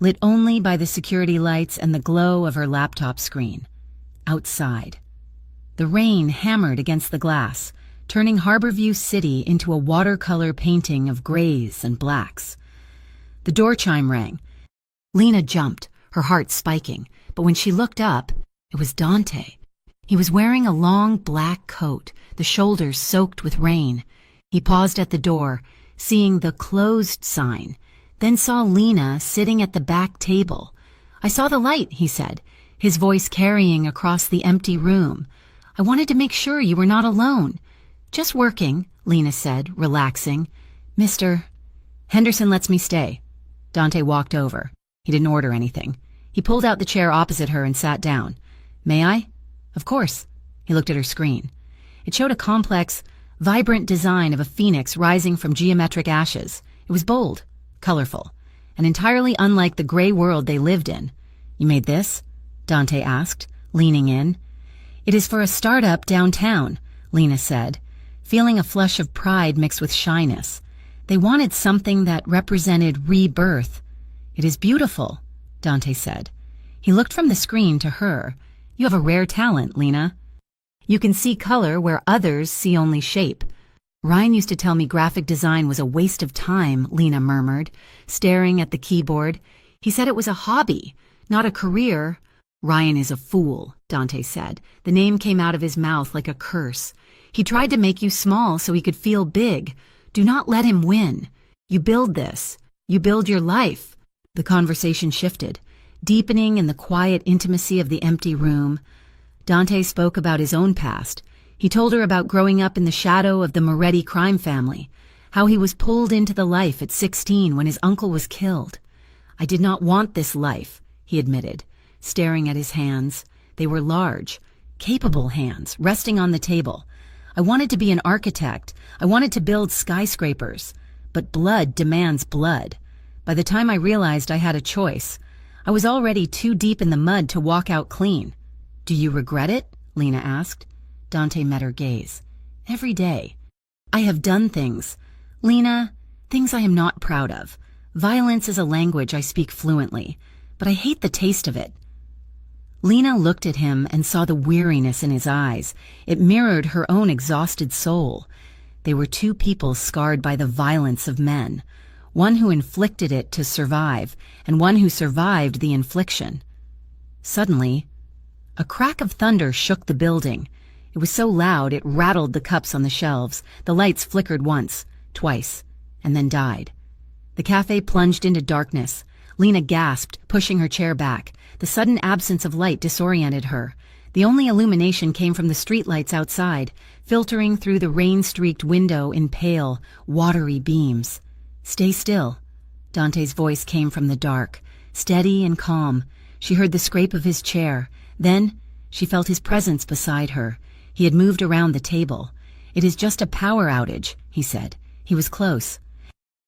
lit only by the security lights and the glow of her laptop screen. Outside, the rain hammered against the glass, turning Harborview City into a watercolor painting of grays and blacks. The door chime rang. Lena jumped, her heart spiking, but when she looked up, it was Dante. He was wearing a long black coat, the shoulders soaked with rain. He paused at the door, seeing the closed sign, then saw Lena sitting at the back table. "I saw the light," he said, his voice carrying across the empty room. "I wanted to make sure you were not alone." "Just working," Lena said, relaxing. "Mr. Henderson lets me stay." Dante walked over. He didn't order anything. He pulled out the chair opposite her and sat down. "May I?" "Of course." He looked at her screen. It showed a complex, vibrant design of a phoenix rising from geometric ashes. It was bold, colorful, and entirely unlike the gray world they lived in. "You made this?" Dante asked, leaning in. "It is for a startup downtown," Lena said, feeling a flush of pride mixed with shyness. They wanted something that represented rebirth. "It is beautiful," Dante said. He looked from the screen to her. "You have a rare talent, Lena. You can see color where others see only shape." "Ryan used to tell me graphic design was a waste of time," Lena murmured, staring at the keyboard. "He said it was a hobby, not a career." "Ryan is a fool," Dante said. The name came out of his mouth like a curse. "He tried to make you small so he could feel big. Do not let him win. You build this. You build your life." The conversation shifted, deepening in the quiet intimacy of the empty room. Dante spoke about his own past. He told her about growing up in the shadow of the Moretti crime family, how he was pulled into the life at 16 when his uncle was killed. "I did not want this life," he admitted, staring at his hands. They were large, capable hands, resting on the table. "I wanted to be an architect. I wanted to build skyscrapers. But blood demands blood. By the time I realized I had a choice, I was already too deep in the mud to walk out clean." "Do you regret it?" Lena asked. Dante met her gaze. "Every day. I have done things. Lena, things I am not proud of. Violence is a language I speak fluently, but I hate the taste of it." Lena looked at him and saw the weariness in his eyes. It mirrored her own exhausted soul. They were two people scarred by the violence of men, one who inflicted it to survive, and one who survived the infliction. Suddenly, a crack of thunder shook the building. It was so loud it rattled the cups on the shelves. The lights flickered once, twice, and then died. The cafe plunged into darkness. Lena gasped, pushing her chair back. The sudden absence of light disoriented her. The only illumination came from the streetlights outside, filtering through the rain-streaked window in pale, watery beams. "Stay still." Dante's voice came from the dark, steady and calm. She heard the scrape of his chair. Then she felt his presence beside her. He had moved around the table. "It is just a power outage," he said. He was close.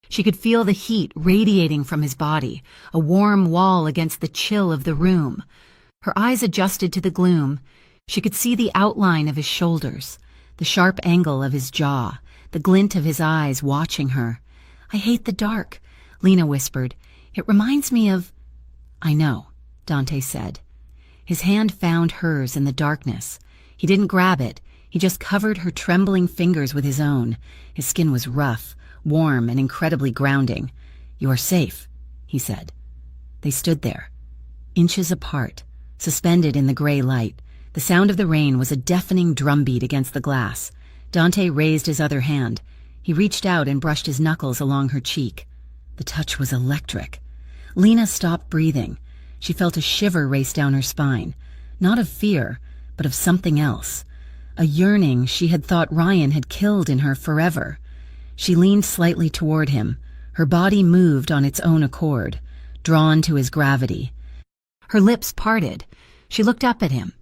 She could feel the heat radiating from his body, a warm wall against the chill of the room. Her eyes adjusted to the gloom. She could see the outline of his shoulders, the sharp angle of his jaw, the glint of his eyes watching her. "I hate the dark," Lena whispered. "It reminds me of—" "I know," Dante said. His hand found hers in the darkness. He didn't grab it. He just covered her trembling fingers with his own. His skin was rough, warm, and incredibly grounding. "You are safe," he said. They stood there, inches apart, suspended in the gray light. The sound of the rain was a deafening drumbeat against the glass. Dante raised his other hand. He reached out and brushed his knuckles along her cheek. The touch was electric. Lena stopped breathing. She felt a shiver race down her spine, not of fear, but of something else. A yearning she had thought Ryan had killed in her forever. She leaned slightly toward him. Her body moved on its own accord, drawn to his gravity. Her lips parted. She looked up at him,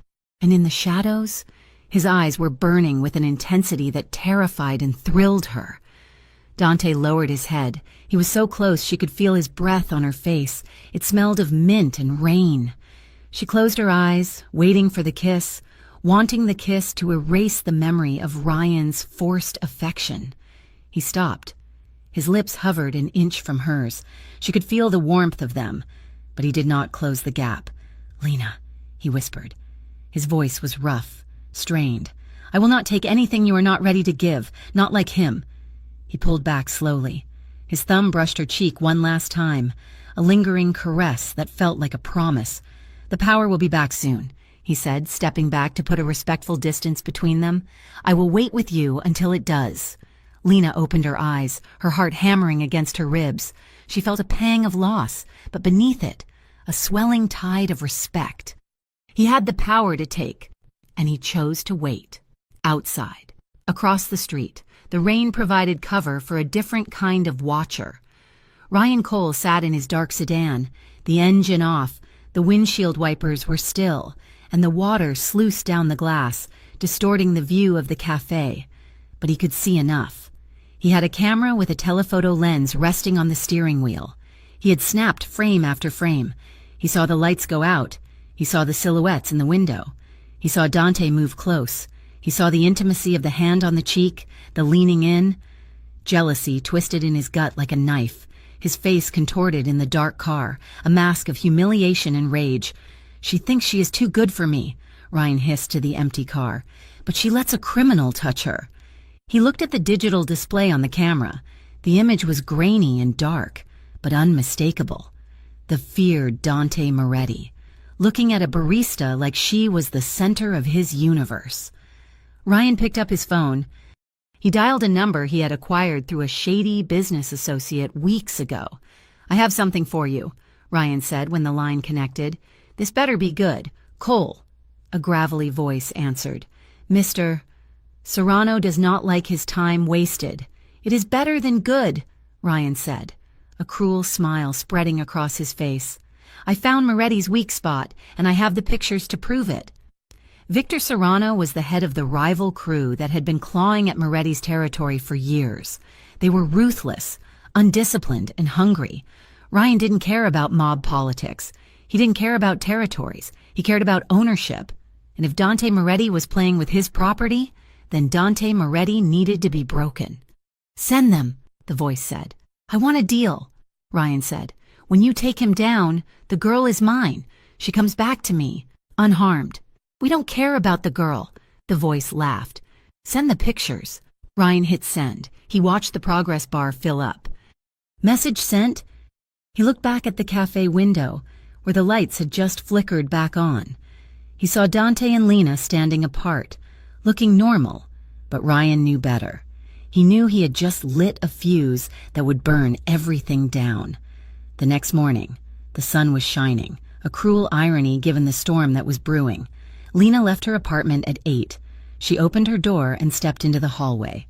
and in the shadows, his eyes were burning with an intensity that terrified and thrilled her. Dante lowered his head. He was so close she could feel his breath on her face. It smelled of mint and rain. She closed her eyes, waiting for the kiss, wanting the kiss to erase the memory of Ryan's forced affection. He stopped. His lips hovered an inch from hers. She could feel the warmth of them, but he did not close the gap. "Lena," he whispered. His voice was rough, strained. "I will not take anything you are not ready to give, not like him." He pulled back slowly. His thumb brushed her cheek one last time, a lingering caress that felt like a promise. "The power will be back soon," he said, stepping back to put a respectful distance between them. "I will wait with you until it does." Lena opened her eyes, her heart hammering against her ribs. She felt a pang of loss, but beneath it, a swelling tide of respect. He had the power to take, and he chose to wait. Outside, across the street, the rain provided cover for a different kind of watcher. Ryan Cole sat in his dark sedan, the engine off, the windshield wipers were still, and the water sluiced down the glass, distorting the view of the cafe. But he could see enough. He had a camera with a telephoto lens resting on the steering wheel. He had snapped frame after frame. He saw the lights go out. He saw the silhouettes in the window. He saw Dante move close. He saw the intimacy of the hand on the cheek, the leaning in. Jealousy twisted in his gut like a knife. His face contorted in the dark car, a mask of humiliation and rage. "She thinks she is too good for me," Ryan hissed to the empty car. "But she lets a criminal touch her." He looked at the digital display on the camera. The image was grainy and dark, but unmistakable. The feared Dante Moretti, looking at a barista like she was the center of his universe. Ryan picked up his phone. He dialed a number he had acquired through a shady business associate weeks ago. "I have something for you," Ryan said when the line connected. "This better be good. Cole," a gravelly voice answered. "Mr. Serrano does not like his time wasted. It is better than good, Ryan said, a cruel smile spreading across his face. I found Moretti's weak spot, and I have the pictures to prove it. Victor Serrano was the head of the rival crew that had been clawing at Moretti's territory for years. They were ruthless, undisciplined, and hungry. Ryan didn't care about mob politics. He didn't care about territories. He cared about ownership. And if Dante Moretti was playing with his property, then Dante Moretti needed to be broken. Send them, the voice said. I want a deal, Ryan said. When you take him down, the girl is mine. She comes back to me, unharmed. We don't care about the girl, the voice laughed. Send the pictures. Ryan hit send. He watched the progress bar fill up. Message sent? He looked back at the cafe window, where the lights had just flickered back on. He saw Dante and Lena standing apart, looking normal, but Ryan knew better. He knew he had just lit a fuse that would burn everything down. The next morning, the sun was shining, a cruel irony given the storm that was brewing. Lena left her apartment at 8. She opened her door and stepped into the hallway.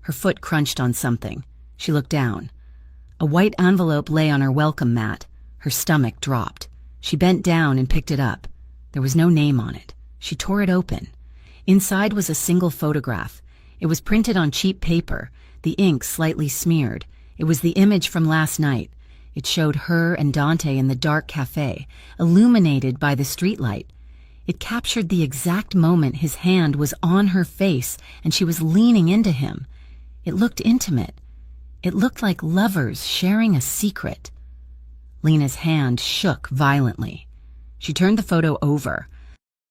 Her foot crunched on something. She looked down. A white envelope lay on her welcome mat. Her stomach dropped. She bent down and picked it up. There was no name on it. She tore it open. Inside was a single photograph. It was printed on cheap paper, the ink slightly smeared. It was the image from last night. It showed her and Dante in the dark cafe, illuminated by the streetlight. It captured the exact moment his hand was on her face and she was leaning into him. It looked intimate. It looked like lovers sharing a secret. Lena's hand shook violently. She turned the photo over.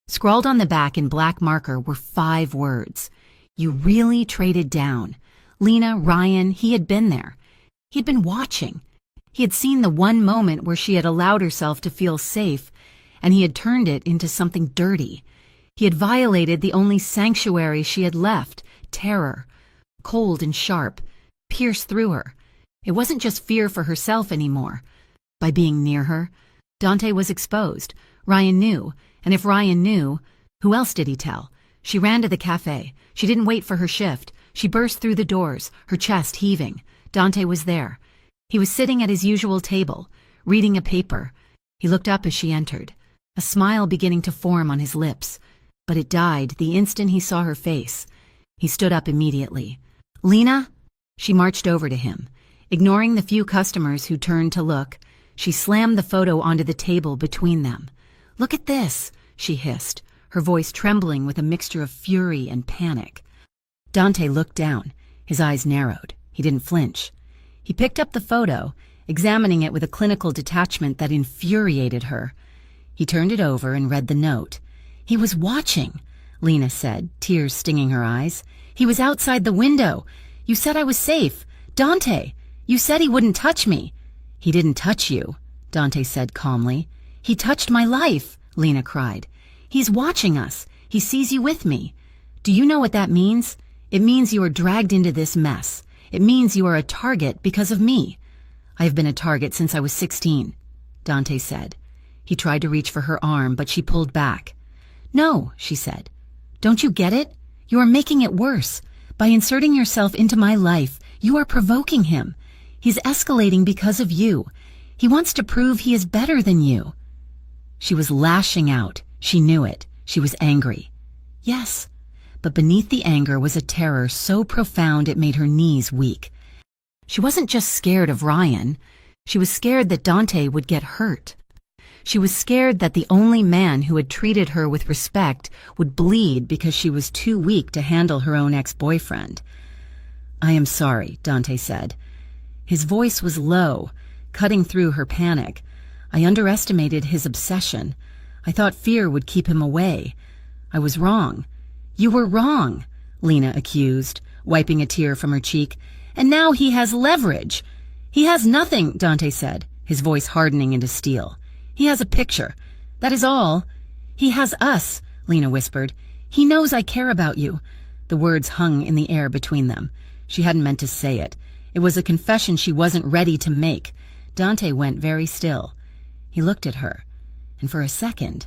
Scrawled on the back in black marker were 5 words. You really traded down. Lena, Ryan, he had been there. He had been watching. He had seen the one moment where she had allowed herself to feel safe, and he had turned it into something dirty. He had violated the only sanctuary she had left, terror, cold and sharp, pierced through her. It wasn't just fear for herself anymore. By being near her, Dante was exposed. Ryan knew, and if Ryan knew, who else did he tell? She ran to the cafe. She didn't wait for her shift. She burst through the doors, her chest heaving. Dante was there. He was sitting at his usual table, reading a paper. He looked up as she entered, a smile beginning to form on his lips, but it died the instant he saw her face. He stood up immediately. Lena? She marched over to him. Ignoring the few customers who turned to look, she slammed the photo onto the table between them. Look at this, she hissed, her voice trembling with a mixture of fury and panic. Dante looked down. His eyes narrowed. He didn't flinch. He picked up the photo, examining it with a clinical detachment that infuriated her. He turned it over and read the note. He was watching, Lena said, tears stinging her eyes. He was outside the window. You said I was safe. Dante, you said he wouldn't touch me. He didn't touch you, Dante said calmly. He touched my life, Lena cried. He's watching us. He sees you with me. Do you know what that means? It means you are dragged into this mess. It means you are a target because of me. I have been a target since I was 16, Dante said. He tried to reach for her arm, but she pulled back. No, she said. Don't you get it? You are making it worse. By inserting yourself into my life, you are provoking him. He's escalating because of you. He wants to prove he is better than you. She was lashing out. She knew it. She was angry. Yes, but beneath the anger was a terror so profound it made her knees weak. She wasn't just scared of Ryan. She was scared that Dante would get hurt. She was scared that the only man who had treated her with respect would bleed because she was too weak to handle her own ex-boyfriend. I am sorry, Dante said. His voice was low, cutting through her panic. I underestimated his obsession. I thought fear would keep him away. I was wrong. You were wrong, Lena accused, wiping a tear from her cheek. And now he has leverage. He has nothing, Dante said, his voice hardening into steel. He has a picture. That is all. He has us, Lena whispered. He knows I care about you. The words hung in the air between them. She hadn't meant to say it. It was a confession she wasn't ready to make. Dante went very still. He looked at her, and for a second,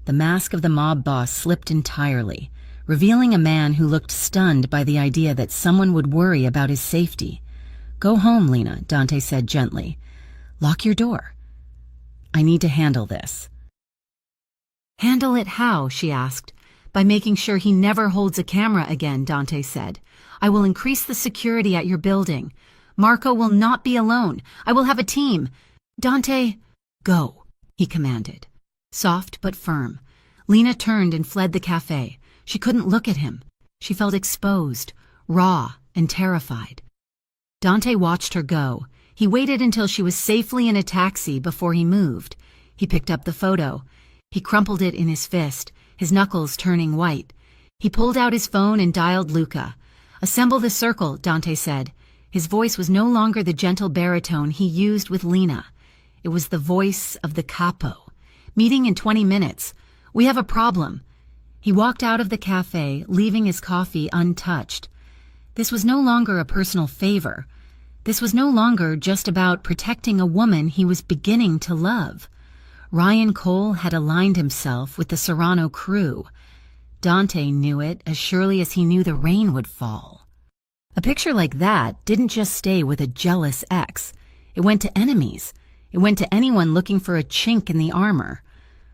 the mask of the mob boss slipped entirely, revealing a man who looked stunned by the idea that someone would worry about his safety. "Go home, Lena," Dante said gently. "Lock your door. I need to handle this." "Handle it how?" she asked. "By making sure he never holds a camera again," Dante said. "I will increase the security at your building. Marco will not be alone. I will have a team." "Dante, go," he commanded. Soft but firm. Lena turned and fled the cafe. She couldn't look at him. She felt exposed, raw, and terrified. Dante watched her go. He waited until she was safely in a taxi before he moved. He picked up the photo. He crumpled it in his fist, his knuckles turning white. He pulled out his phone and dialed Luca. "Assemble the circle," Dante said. His voice was no longer the gentle baritone he used with Lena. It was the voice of the capo. "Meeting in 20 minutes. We have a problem." He walked out of the cafe, leaving his coffee untouched. This was no longer a personal favor. This was no longer just about protecting a woman he was beginning to love. Ryan Cole had aligned himself with the Serrano crew. Dante knew it as surely as he knew the rain would fall. A picture like that didn't just stay with a jealous ex. It went to enemies. It went to anyone looking for a chink in the armor.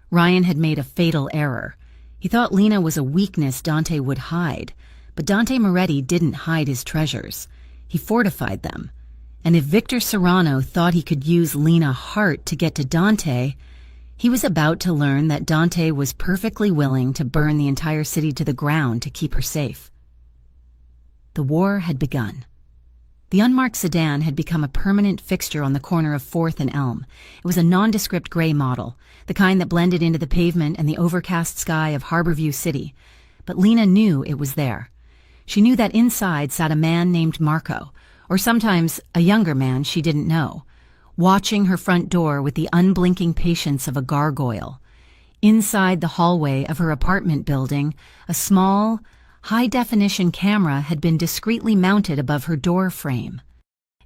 Ryan had made a fatal error. He thought Lena was a weakness Dante would hide, but Dante Moretti didn't hide his treasures. He fortified them. And if Victor Serrano thought he could use Lena Hart to get to Dante, he was about to learn that Dante was perfectly willing to burn the entire city to the ground to keep her safe. The war had begun. The unmarked sedan had become a permanent fixture on the corner of 4th and Elm. It was a nondescript gray model, the kind that blended into the pavement and the overcast sky of Harborview City. But Lena knew it was there. She knew that inside sat a man named Marco, or sometimes a younger man she didn't know, watching her front door with the unblinking patience of a gargoyle. Inside the hallway of her apartment building, a small, high-definition camera had been discreetly mounted above her door frame.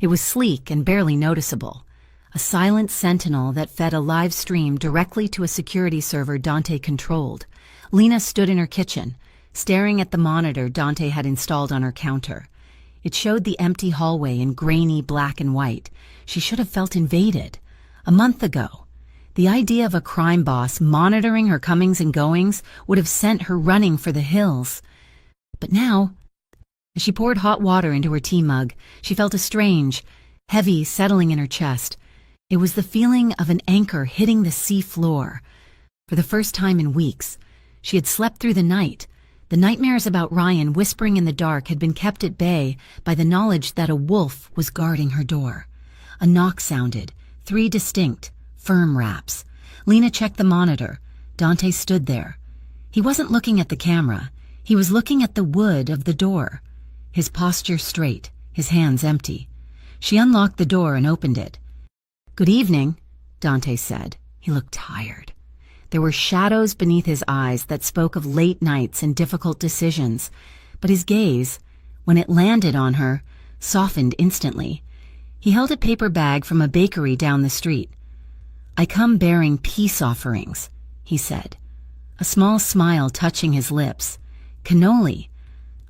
It was sleek and barely noticeable, a silent sentinel that fed a live stream directly to a security server Dante controlled. Lena stood in her kitchen, staring at the monitor Dante had installed on her counter. It showed the empty hallway in grainy black and white. She should have felt invaded. A month ago, the idea of a crime boss monitoring her comings and goings would have sent her running for the hills. But now, as she poured hot water into her tea mug, she felt a strange, heavy settling in her chest. It was the feeling of an anchor hitting the sea floor. For the first time in weeks, she had slept through the night. The nightmares about Ryan whispering in the dark had been kept at bay by the knowledge that a wolf was guarding her door. A knock sounded, 3 distinct, firm raps. Lena checked the monitor. Dante stood there. He wasn't looking at the camera. He was looking at the wood of the door, his posture straight, his hands empty. She unlocked the door and opened it. "Good evening," Dante said. He looked tired. There were shadows beneath his eyes that spoke of late nights and difficult decisions, but his gaze, when it landed on her, softened instantly. He held a paper bag from a bakery down the street. "I come bearing peace offerings," he said, a small smile touching his lips. "Cannoli.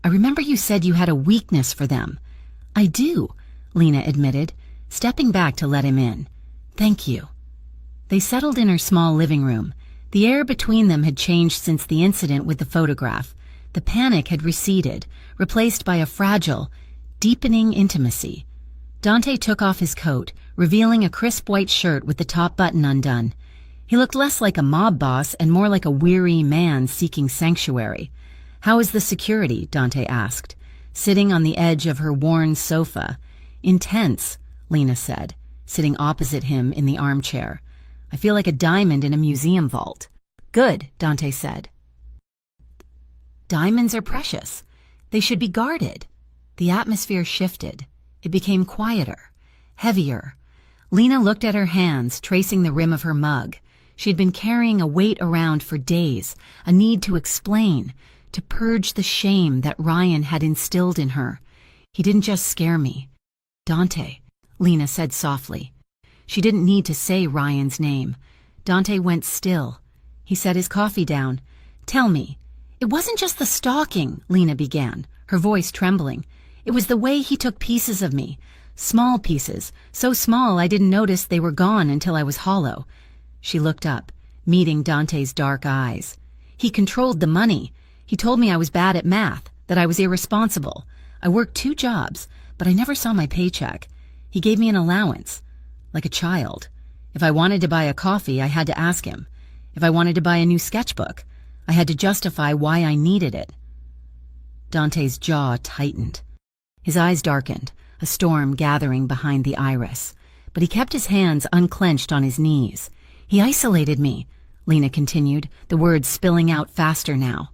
I remember you said you had a weakness for them." "I do," Lena admitted, stepping back to let him in. "Thank you." They settled in her small living room. The air between them had changed since the incident with the photograph. The panic had receded, replaced by a fragile, deepening intimacy. Dante took off his coat, revealing a crisp white shirt with the top button undone. He looked less like a mob boss and more like a weary man seeking sanctuary. "How is the security?" Dante asked, sitting on the edge of her worn sofa. "Intense," Lena said, sitting opposite him in the armchair. "I feel like a diamond in a museum vault." "Good," Dante said. "Diamonds are precious. They should be guarded." The atmosphere shifted. It became quieter, heavier. Lena looked at her hands, tracing the rim of her mug. She had been carrying a weight around for days, a need to explain, to purge the shame that Ryan had instilled in her. "He didn't just scare me." "Dante," Lena said softly. She didn't need to say Ryan's name. Dante went still. He set his coffee down. "Tell me, It wasn't just the stalking, Lena began, her voice trembling. It was the way he took pieces of me. Small pieces, so small I didn't notice they were gone until I was hollow. She looked up, meeting Dante's dark eyes. He controlled the money. He told me I was bad at math, that I was irresponsible. I worked 2 jobs, but I never saw my paycheck. He gave me an allowance, like a child. If I wanted to buy a coffee, I had to ask him. If I wanted to buy a new sketchbook, I had to justify why I needed it. Dante's jaw tightened. His eyes darkened, a storm gathering behind the iris. But he kept his hands unclenched on his knees. He isolated me, Lena continued, the words spilling out faster now.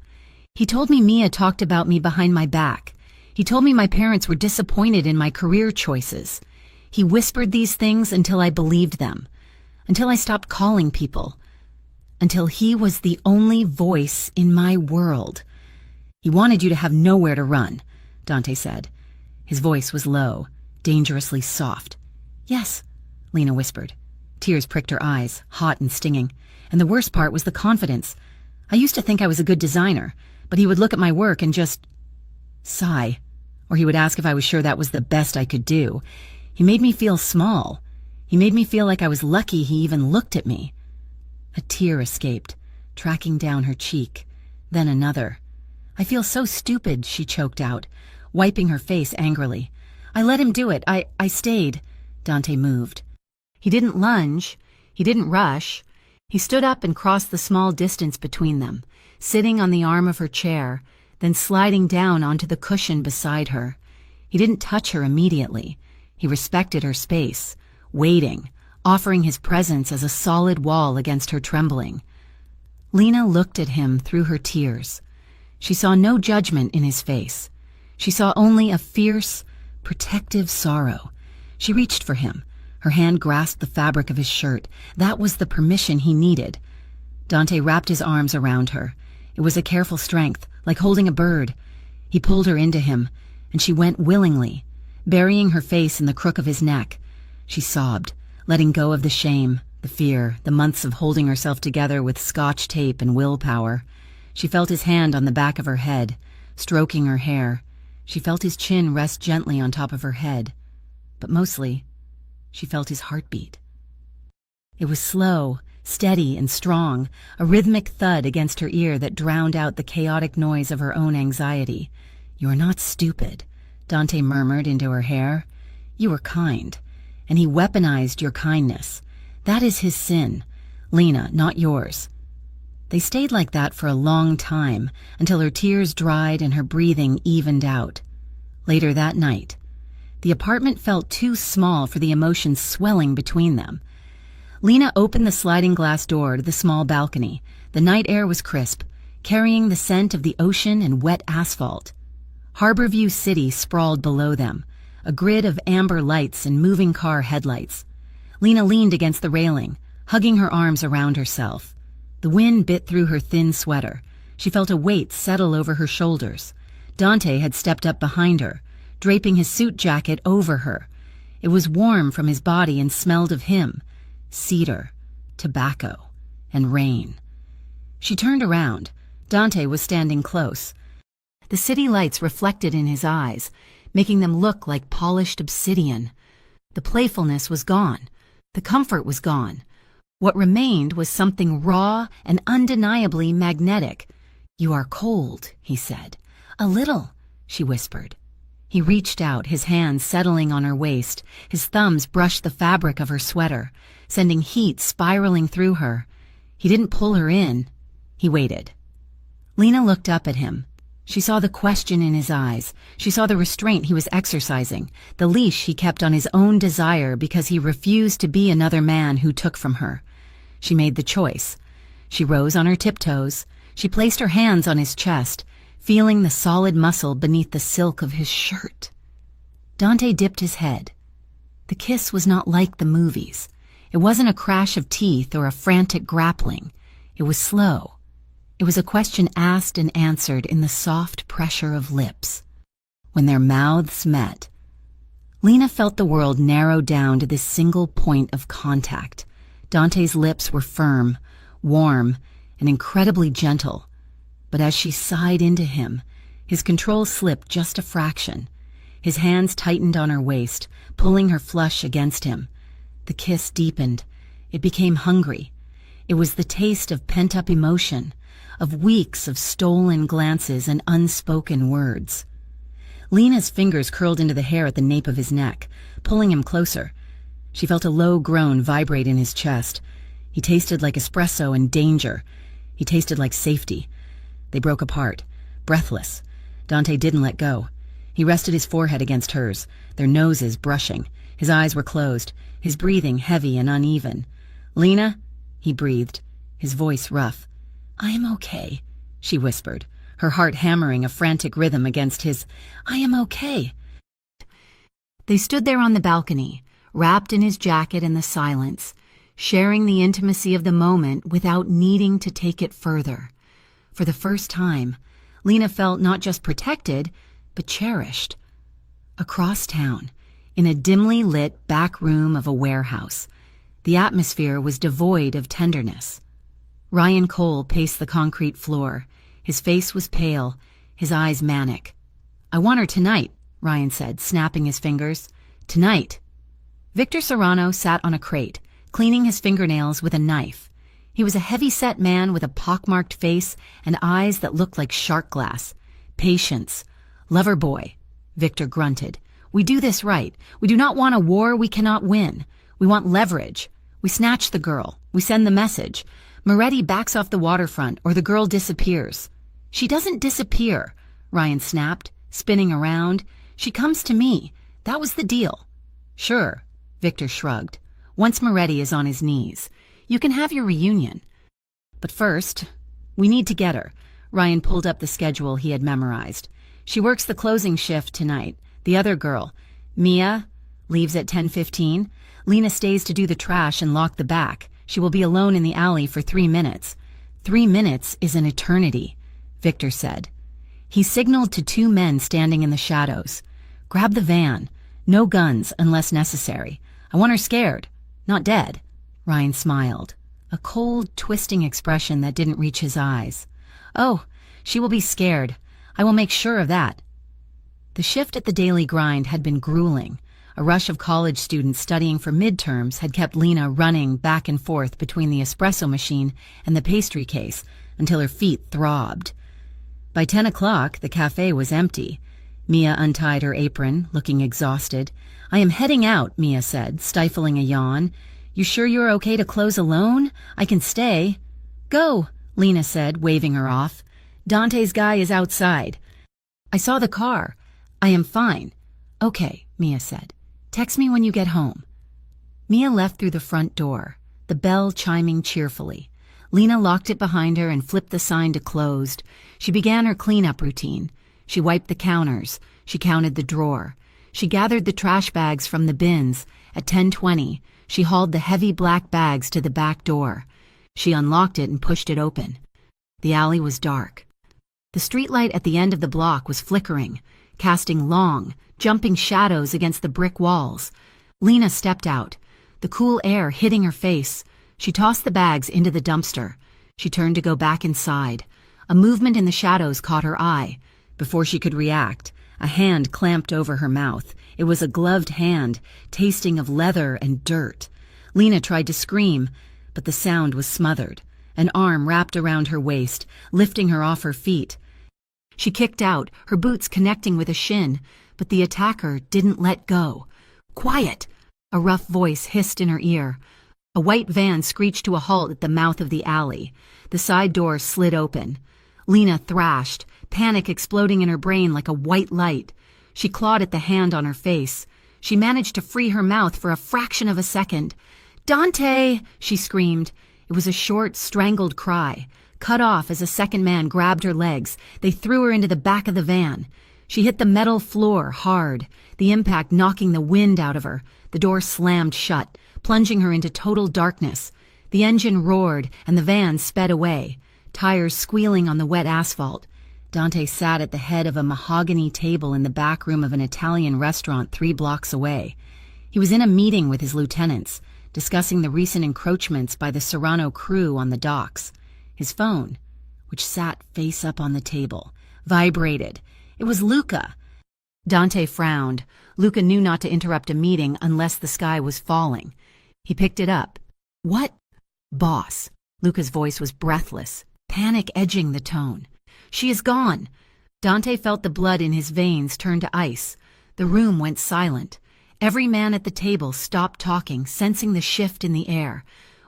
He told me Mia talked about me behind my back. He told me my parents were disappointed in my career choices. He whispered these things until I believed them, until I stopped calling people, until he was the only voice in my world. He wanted you to have nowhere to run, Dante said. His voice was low, dangerously soft. Yes, Lena whispered. Tears pricked her eyes, hot and stinging. And the worst part was the confidence. I used to think I was a good designer, but he would look at my work and just sigh. Or he would ask if I was sure that was the best I could do. He made me feel small. He made me feel like I was lucky he even looked at me. A tear escaped, tracking down her cheek, then another. I feel so stupid, she choked out, wiping her face angrily. I let him do it. I stayed. Dante moved. He didn't lunge. He didn't rush. He stood up and crossed the small distance between them, sitting on the arm of her chair, then sliding down onto the cushion beside her. He didn't touch her immediately. He respected her space, waiting, offering his presence as a solid wall against her trembling. Lena looked at him through her tears. She saw no judgment in his face. She saw only a fierce, protective sorrow. She reached for him. Her hand grasped the fabric of his shirt. That was the permission he needed. Dante wrapped his arms around her. It was a careful strength, like holding a bird. He pulled her into him, and she went willingly, burying her face in the crook of his neck. She sobbed, letting go of the shame, the fear, the months of holding herself together with Scotch tape and willpower. She felt his hand on the back of her head, stroking her hair. She felt his chin rest gently on top of her head. But mostly, she felt his heartbeat. It was slow, steady, and strong, a rhythmic thud against her ear that drowned out the chaotic noise of her own anxiety. "You are not stupid," Dante murmured into her hair. "You were kind, and he weaponized your kindness. That is his sin, Lena, not yours." They stayed like that for a long time, until her tears dried and her breathing evened out. Later that night, the apartment felt too small for the emotions swelling between them. Lena opened the sliding glass door to the small balcony. The night air was crisp, carrying the scent of the ocean and wet asphalt. Harborview City sprawled below them, a grid of amber lights and moving car headlights. Lena leaned against the railing, hugging her arms around herself. The wind bit through her thin sweater. She felt a weight settle over her shoulders. Dante had stepped up behind her, draping his suit jacket over her. It was warm from his body and smelled of him, cedar, tobacco, and rain. She turned around. Dante was standing close. The city lights reflected in his eyes, making them look like polished obsidian. The playfulness was gone. The comfort was gone. What remained was something raw and undeniably magnetic. "You are cold," he said. "A little," she whispered. He reached out, his hands settling on her waist. His thumbs brushed the fabric of her sweater, sending heat spiraling through her. He didn't pull her in. He waited. Lena looked up at him. She saw the question in his eyes. She saw the restraint he was exercising, the leash he kept on his own desire because he refused to be another man who took from her. She made the choice. She rose on her tiptoes. She placed her hands on his chest, feeling the solid muscle beneath the silk of his shirt. Dante dipped his head. The kiss was not like the movies. It wasn't a crash of teeth or a frantic grappling. It was slow. It was a question asked and answered in the soft pressure of lips. When their mouths met, Lena felt the world narrow down to this single point of contact. Dante's lips were firm, warm, and incredibly gentle, But as she sighed into him, his control slipped just a fraction. His hands tightened on her waist, pulling her flush against him. The kiss deepened. It became hungry. It was the taste of pent-up emotion, of weeks of stolen glances and unspoken words. Lena's fingers curled into the hair at the nape of his neck, pulling him closer. She felt a low groan vibrate in his chest. He tasted like espresso and danger. He tasted like safety. They broke apart, breathless. Dante didn't let go. He rested his forehead against hers, their noses brushing. His eyes were closed, his breathing heavy and uneven. "Lena?" he breathed, his voice rough. "I am okay," she whispered, her heart hammering a frantic rhythm against his. "I am okay." They stood there on the balcony, wrapped in his jacket in the silence, sharing the intimacy of the moment without needing to take it further. For the first time, Lena felt not just protected, but cherished. Across town, in a dimly lit back room of a warehouse, the atmosphere was devoid of tenderness. Ryan Cole paced the concrete floor. His face was pale, his eyes manic. "I want her tonight," Ryan said, snapping his fingers. "Tonight." Victor Serrano sat on a crate, cleaning his fingernails with a knife. He was a heavy-set man with a pockmarked face and eyes that looked like shark glass. "Patience. Lover boy," Victor grunted. "We do this right. We do not want a war we cannot win. We want leverage. We snatch the girl. We send the message. Moretti backs off the waterfront or the girl disappears." "She doesn't disappear," Ryan snapped, spinning around. "She comes to me. That was the deal." "Sure," Victor shrugged. "Once Moretti is on his knees, you can have your reunion. But first, we need to get her." Ryan pulled up the schedule he had memorized. "She works the closing shift tonight. The other girl, Mia, leaves at 10:15. Lena stays to do the trash and lock the back. She will be alone in the alley for 3 minutes. 3 minutes is an eternity," Victor said. He signaled to 2 men standing in the shadows. "Grab the van. No guns unless necessary. I want her scared, not dead." Ryan smiled, a cold, twisting expression that didn't reach his eyes. "Oh, she will be scared. I will make sure of that." The shift at the daily grind had been grueling. A rush of college students studying for midterms had kept Lena running back and forth between the espresso machine and the pastry case until her feet throbbed. By 10 o'clock, the cafe was empty. Mia untied her apron, looking exhausted. "I am heading out," Mia said, stifling a yawn. "You sure you're okay to close alone? I can stay." "Go," Lena said, waving her off. "Dante's guy is outside." "I saw the car. I am fine." "Okay," Mia said. "Text me when you get home." Mia left through the front door, the bell chiming cheerfully. Lena locked it behind her and flipped the sign to closed. She began her cleanup routine. She wiped the counters. She counted the drawer. She gathered the trash bags from the bins. At 10:20, she hauled the heavy black bags to the back door. She unlocked it and pushed it open. The alley was dark. The streetlight at the end of the block was flickering, casting long, jumping shadows against the brick walls. Lena stepped out, the cool air hitting her face. She tossed the bags into the dumpster. She turned to go back inside. A movement in the shadows caught her eye. Before she could react, a hand clamped over her mouth. It was a gloved hand, tasting of leather and dirt. Lena tried to scream, but the sound was smothered. An arm wrapped around her waist, lifting her off her feet. She kicked out, her boots connecting with a shin, but the attacker didn't let go. "Quiet!" A rough voice hissed in her ear. A white van screeched to a halt at the mouth of the alley. The side door slid open. Lena thrashed, panic exploding in her brain like a white light. She clawed at the hand on her face. She managed to free her mouth for a fraction of a second. "Dante!" she screamed. It was a short, strangled cry, cut off as a second man grabbed her legs. They threw her into the back of the van. She hit the metal floor hard, the impact knocking the wind out of her. The door slammed shut, plunging her into total darkness. The engine roared, and the van sped away, tires squealing on the wet asphalt. Dante sat at the head of a mahogany table in the back room of an Italian restaurant 3 blocks away. He was in a meeting with his lieutenants, discussing the recent encroachments by the Serrano crew on the docks. His phone, which sat face up on the table, vibrated. It was Luca. Dante frowned. Luca knew not to interrupt a meeting unless the sky was falling. He picked it up. "What?" "Boss." Luca's voice was breathless, panic edging the tone. "She is gone." Dante felt the blood in his veins turn to ice. The room went silent. Every man at the table stopped talking, sensing the shift in the air.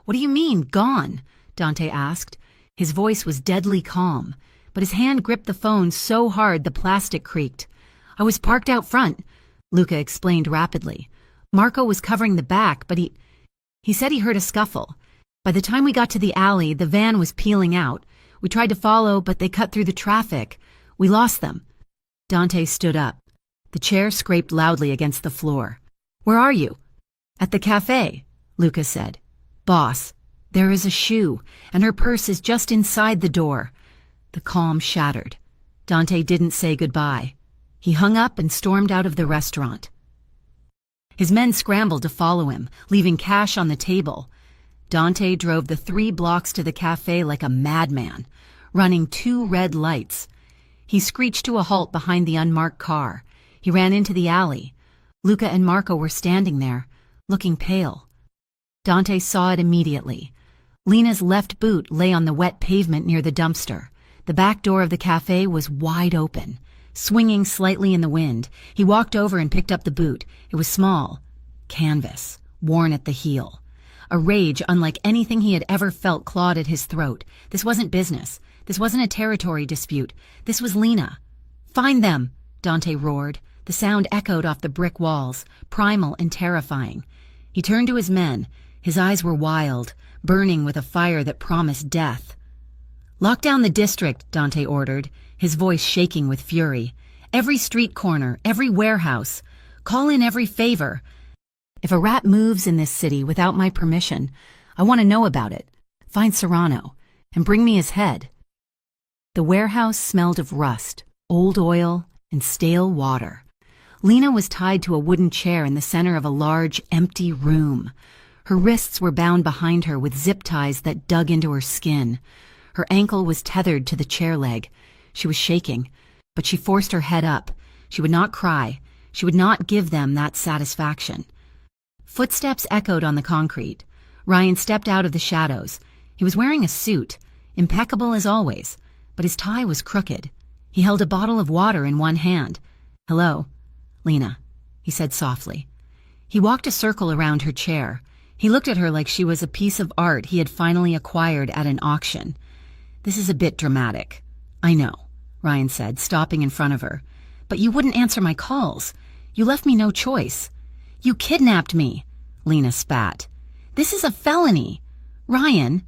"What do you mean, gone?" Dante asked. His voice was deadly calm, but his hand gripped the phone so hard the plastic creaked. "I was parked out front," Luca explained rapidly. "Marco was covering the back, but he said he heard a scuffle. By the time we got to the alley, the van was peeling out. We tried to follow, but they cut through the traffic. We lost them." Dante stood up. The chair scraped loudly against the floor. "Where are you?" "At the cafe," Luca said. "Boss, there is a shoe, and her purse is just inside the door." The calm shattered. Dante didn't say goodbye. He hung up and stormed out of the restaurant. His men scrambled to follow him, leaving cash on the table. Dante drove the 3 blocks to the cafe like a madman, running 2 red lights. He screeched to a halt behind the unmarked car. He ran into the alley. Luca and Marco were standing there, looking pale. Dante saw it immediately. Lena's left boot lay on the wet pavement near the dumpster. The back door of the cafe was wide open, swinging slightly in the wind. He walked over and picked up the boot. It was small, canvas, worn at the heel. A rage unlike anything he had ever felt clawed at his throat. This wasn't business. This wasn't a territory dispute. This was Lena. "Find them!" Dante roared. The sound echoed off the brick walls, primal and terrifying. He turned to his men. His eyes were wild, burning with a fire that promised death. "Lock down the district," Dante ordered, his voice shaking with fury. "Every street corner, every warehouse. Call in every favor. If a rat moves in this city without my permission, I want to know about it. Find Serrano, and bring me his head." The warehouse smelled of rust, old oil, and stale water. Lena was tied to a wooden chair in the center of a large, empty room. Her wrists were bound behind her with zip ties that dug into her skin. Her ankle was tethered to the chair leg. She was shaking, but she forced her head up. She would not cry. She would not give them that satisfaction. Footsteps echoed on the concrete. Ryan stepped out of the shadows. He was wearing a suit, impeccable as always, but his tie was crooked. He held a bottle of water in one hand. "Hello, Lena," he said softly. He walked a circle around her chair. He looked at her like she was a piece of art he had finally acquired at an auction. "This is a bit dramatic." "I know," Ryan said, stopping in front of her. "But you wouldn't answer my calls. You left me no choice." "You kidnapped me," Lena spat. "This is a felony. Ryan."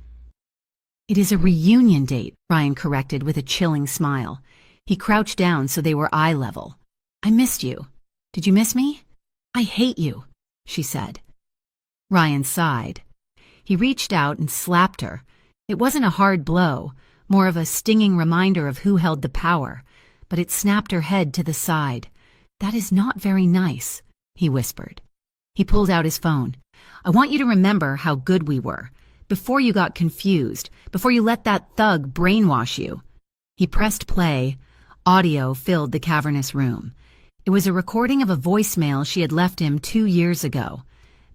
"It is a reunion date," Ryan corrected with a chilling smile. He crouched down so they were eye level. "I missed you. Did you miss me?" "I hate you," she said. Ryan sighed. He reached out and slapped her. It wasn't a hard blow, more of a stinging reminder of who held the power, but it snapped her head to the side. "That is not very nice," he whispered. He pulled out his phone. "I want you to remember how good we were, before you got confused, before you let that thug brainwash you." He pressed play. Audio filled the cavernous room. It was a recording of a voicemail she had left him 2 years ago,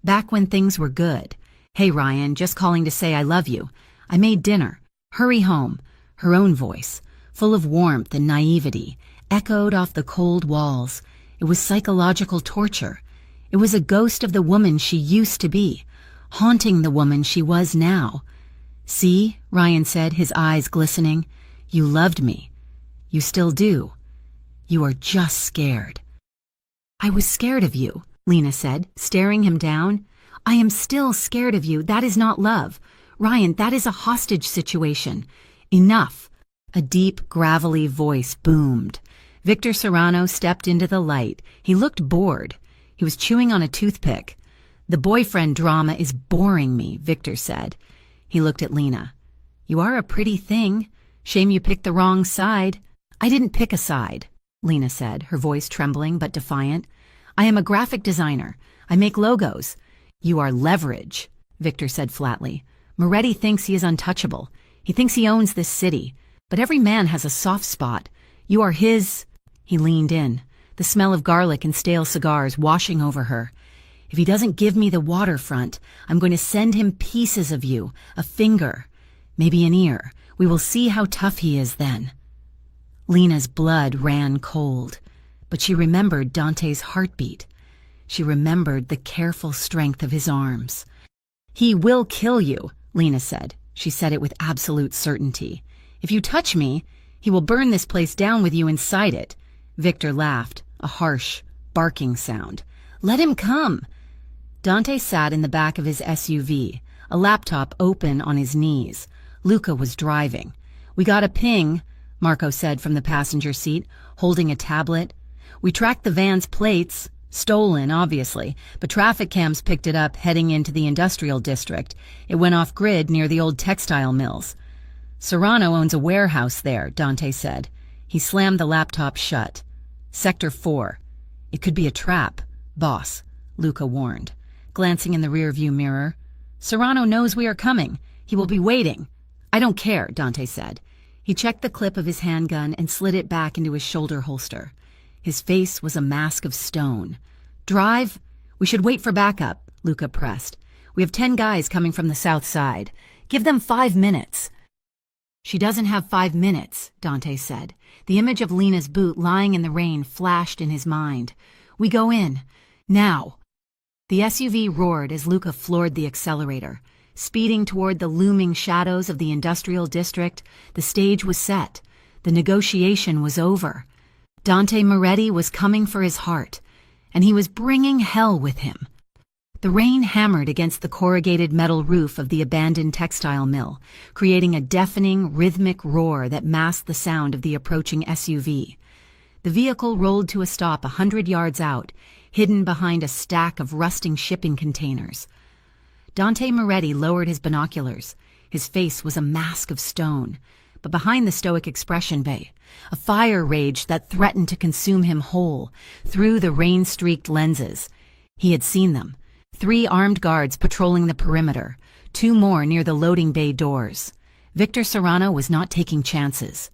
back when things were good. "Hey Ryan, just calling to say I love you. I made dinner. Hurry home." Her own voice, full of warmth and naivety, echoed off the cold walls. It was psychological torture. It was a ghost of the woman she used to be, haunting the woman she was now. "See," Ryan said, his eyes glistening. "You loved me. You still do. You are just scared." "I was scared of you," Lena said, staring him down. "I am still scared of you. That is not love. Ryan, that is a hostage situation. Enough." A deep, gravelly voice boomed. Victor Serrano stepped into the light. He looked bored. He was chewing on a toothpick. "The boyfriend drama is boring me," Victor said. He looked at Lena. "You are a pretty thing. Shame you picked the wrong side." "I didn't pick a side," Lena said, her voice trembling but defiant. "I am a graphic designer. I make logos." "You are leverage," Victor said flatly. "Moretti thinks he is untouchable. He thinks he owns this city. But every man has a soft spot. You are his. He leaned in, the smell of garlic and stale cigars washing over her. If he doesn't give me the waterfront, I'm going to send him pieces of you, a finger, maybe an ear. We will see how tough he is then. Lena's blood ran cold, but she remembered Dante's heartbeat. She remembered the careful strength of his arms. He will kill you, Lena said. She said it with absolute certainty. If you touch me, he will burn this place down with you inside it. Victor laughed, a harsh, barking sound. Let him come. Dante sat in the back of his SUV, a laptop open on his knees. Luca was driving. We got a ping, Marco said from the passenger seat, holding a tablet. We tracked the van's plates. Stolen, obviously, but traffic cams picked it up heading into the industrial district. It went off-grid near the old textile mills. Serrano owns a warehouse there, Dante said. He slammed the laptop shut. Sector 4. It could be a trap, boss, Luca warned, glancing in the rearview mirror. Serrano knows we are coming. He will be waiting. I don't care, Dante said. He checked the clip of his handgun and slid it back into his shoulder holster. His face was a mask of stone. Drive? We should wait for backup, Luca pressed. We have 10 guys coming from the south side. Give them 5 minutes. She doesn't have 5 minutes, Dante said. The image of Lena's boot lying in the rain flashed in his mind. We go in. Now. The SUV roared as Luca floored the accelerator. Speeding toward the looming shadows of the industrial district, the stage was set. The negotiation was over. Dante Moretti was coming for his heart, and he was bringing hell with him. The rain hammered against the corrugated metal roof of the abandoned textile mill, creating a deafening, rhythmic roar that masked the sound of the approaching SUV. The vehicle rolled to a stop 100 yards out, hidden behind a stack of rusting shipping containers. Dante Moretti lowered his binoculars. His face was a mask of stone, but behind the stoic expression a fire raged that threatened to consume him whole, through the rain-streaked lenses. He had seen them. 3 armed guards patrolling the perimeter, 2 more near the loading bay doors. Victor Serrano was not taking chances.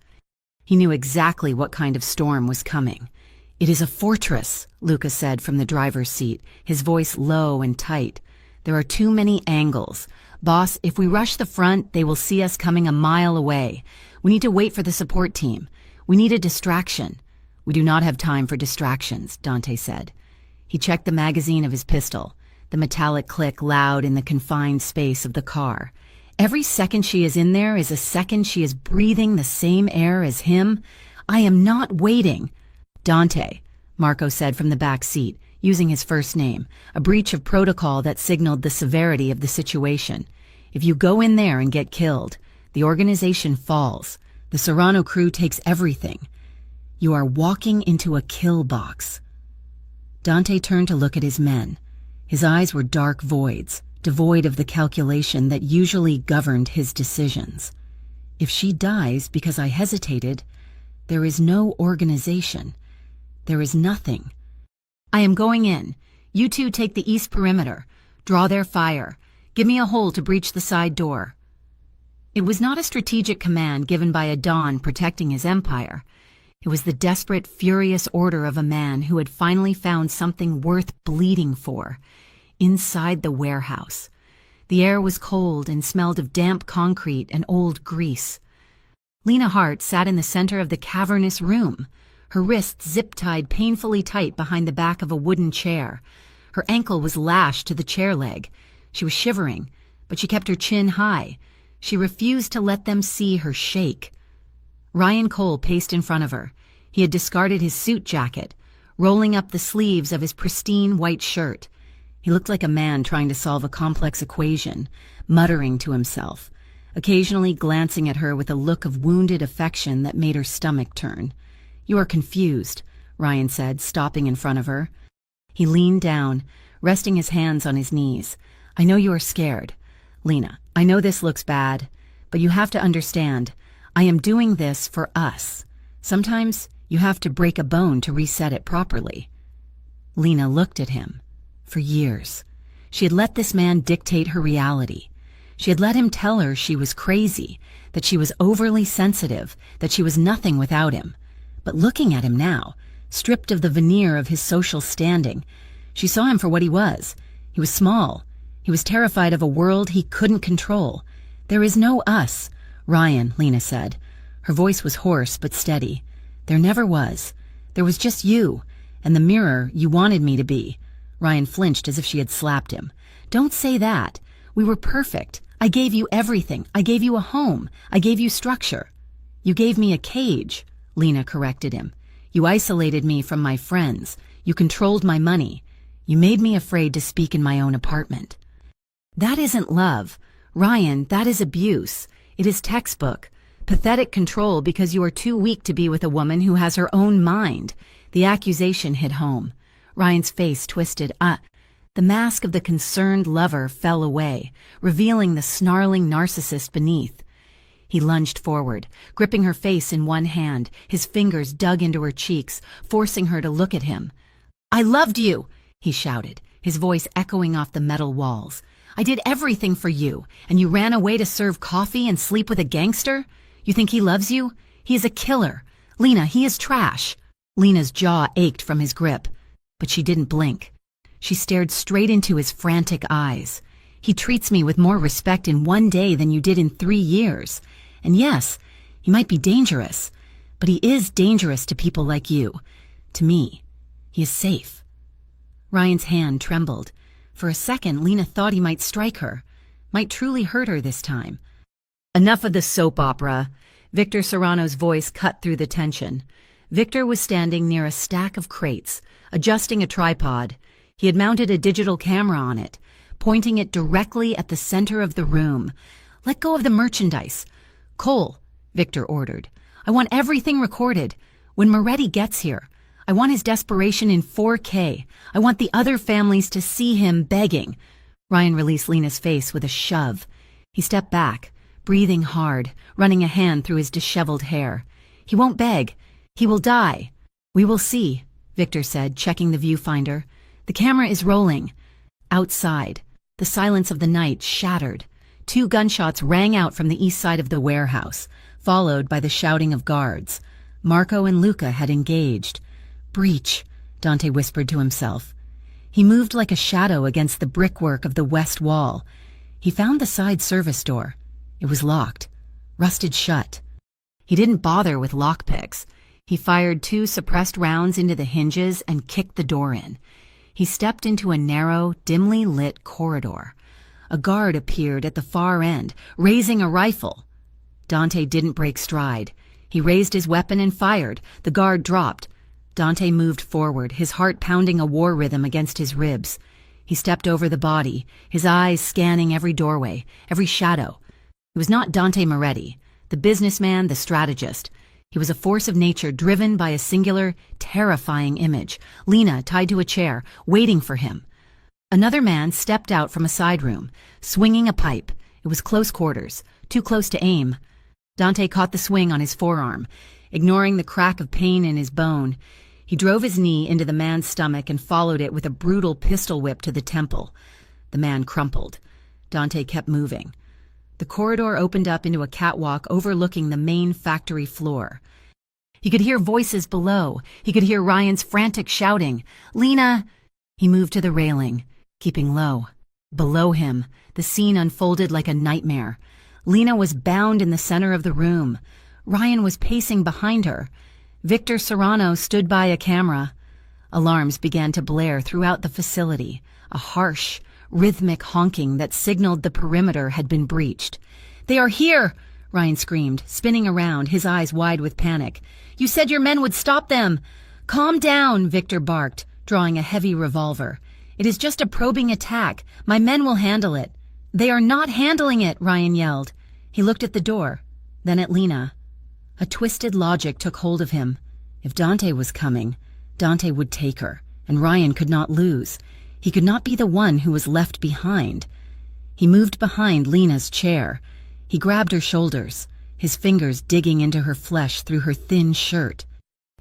He knew exactly what kind of storm was coming. It is a fortress, Luca said from the driver's seat, his voice low and tight. There are too many angles. Boss, if we rush the front, they will see us coming a mile away. We need to wait for the support team. We need a distraction. We do not have time for distractions, Dante said. He checked the magazine of his pistol, the metallic click loud in the confined space of the car. Every second she is in there is a second she is breathing the same air as him. I am not waiting. Dante, Marco said from the back seat, using his first name, a breach of protocol that signaled the severity of the situation. If you go in there and get killed, the organization falls. The Serrano crew takes everything. You are walking into a kill box. Dante turned to look at his men. His eyes were dark voids, devoid of the calculation that usually governed his decisions. If she dies because I hesitated, there is no organization. There is nothing. I am going in. You two take the east perimeter. Draw their fire. Give me a hole to breach the side door. It was not a strategic command given by a Don protecting his empire. It was the desperate, furious order of a man who had finally found something worth bleeding for. Inside the warehouse. The air was cold and smelled of damp concrete and old grease. Lena Hart sat in the center of the cavernous room, her wrists zip-tied painfully tight behind the back of a wooden chair. Her ankle was lashed to the chair leg. She was shivering, but she kept her chin high. She refused to let them see her shake. Ryan Cole paced in front of her. He had discarded his suit jacket, rolling up the sleeves of his pristine white shirt. He looked like a man trying to solve a complex equation, muttering to himself, occasionally glancing at her with a look of wounded affection that made her stomach turn. You are confused, Ryan said, stopping in front of her. He leaned down, resting his hands on his knees. I know you are scared. Lena, I know this looks bad, but you have to understand, I am doing this for us. Sometimes you have to break a bone to reset it properly. Lena looked at him. For years, she had let this man dictate her reality. She had let him tell her she was crazy, that she was overly sensitive, that she was nothing without him. But looking at him now, stripped of the veneer of his social standing, she saw him for what he was. He was small. He was terrified of a world he couldn't control. "There is no us, Ryan," Lena said. Her voice was hoarse but steady. "There never was. There was just you, and the mirror you wanted me to be." Ryan flinched as if she had slapped him. "Don't say that. We were perfect. I gave you everything. I gave you a home. I gave you structure." "You gave me a cage," Lena corrected him. "You isolated me from my friends. You controlled my money. You made me afraid to speak in my own apartment." "That isn't love. Ryan, that is abuse. It is textbook. Pathetic control because you are too weak to be with a woman who has her own mind." The accusation hit home. Ryan's face twisted. The mask of the concerned lover fell away, revealing the snarling narcissist beneath. He lunged forward, gripping her face in one hand, his fingers dug into her cheeks, forcing her to look at him. "I loved you," he shouted, his voice echoing off the metal walls. "I did everything for you, and you ran away to serve coffee and sleep with a gangster? You think he loves you? He is a killer. Lena, he is trash." Lena's jaw ached from his grip, but she didn't blink. She stared straight into his frantic eyes. "He treats me with more respect in one day than you did in 3 years. And yes, he might be dangerous, but he is dangerous to people like you. To me, he is safe." Ryan's hand trembled. For a second, Lena thought he might strike her, might truly hurt her this time. "Enough of the soap opera." Victor Serrano's voice cut through the tension. Victor was standing near a stack of crates, adjusting a tripod. He had mounted a digital camera on it, pointing it directly at the center of the room. "Let go of the merchandise." "Cole," Victor ordered, "I want everything recorded. When Moretti gets here, I want his desperation in 4K. I want the other families to see him begging." Ryan released Lena's face with a shove. He stepped back, breathing hard, running a hand through his disheveled hair. "He won't beg. He will die." "We will see," Victor said, checking the viewfinder. "The camera is rolling." Outside, the silence of the night shattered. 2 gunshots rang out from the east side of the warehouse, followed by the shouting of guards. Marco and Luca had engaged. "Breach," Dante whispered to himself. He moved like a shadow against the brickwork of the west wall. He found the side service door. It was locked, rusted shut. He didn't bother with lockpicks. He fired 2 suppressed rounds into the hinges and kicked the door in. He stepped into a narrow, dimly lit corridor. A guard appeared at the far end, raising a rifle. Dante didn't break stride. He raised his weapon and fired. The guard dropped. Dante moved forward, his heart pounding a war rhythm against his ribs. He stepped over the body, his eyes scanning every doorway, every shadow. It was not Dante Moretti, the businessman, the strategist. He was a force of nature driven by a singular, terrifying image, Lena tied to a chair, waiting for him. Another man stepped out from a side room, swinging a pipe. It was close quarters, too close to aim. Dante caught the swing on his forearm, ignoring the crack of pain in his bone. He drove his knee into the man's stomach and followed it with a brutal pistol whip to the temple. The man crumpled. Dante kept moving. The corridor opened up into a catwalk overlooking the main factory floor. He could hear voices below. He could hear Ryan's frantic shouting, "Lena!" He moved to the railing, keeping low. Below him, the scene unfolded like a nightmare. Lena was bound in the center of the room. Ryan was pacing behind her. Victor Serrano stood by a camera. Alarms began to blare throughout the facility, a harsh, rhythmic honking that signaled the perimeter had been breached. "They are here!" Ryan screamed, spinning around, his eyes wide with panic. "You said your men would stop them!" "Calm down," Victor barked, drawing a heavy revolver. "It is just a probing attack. My men will handle it." "They are not handling it," Ryan yelled. He looked at the door, then at Lena. A twisted logic took hold of him. If Dante was coming, Dante would take her, and Ryan could not lose. He could not be the one who was left behind. He moved behind Lena's chair. He grabbed her shoulders, his fingers digging into her flesh through her thin shirt.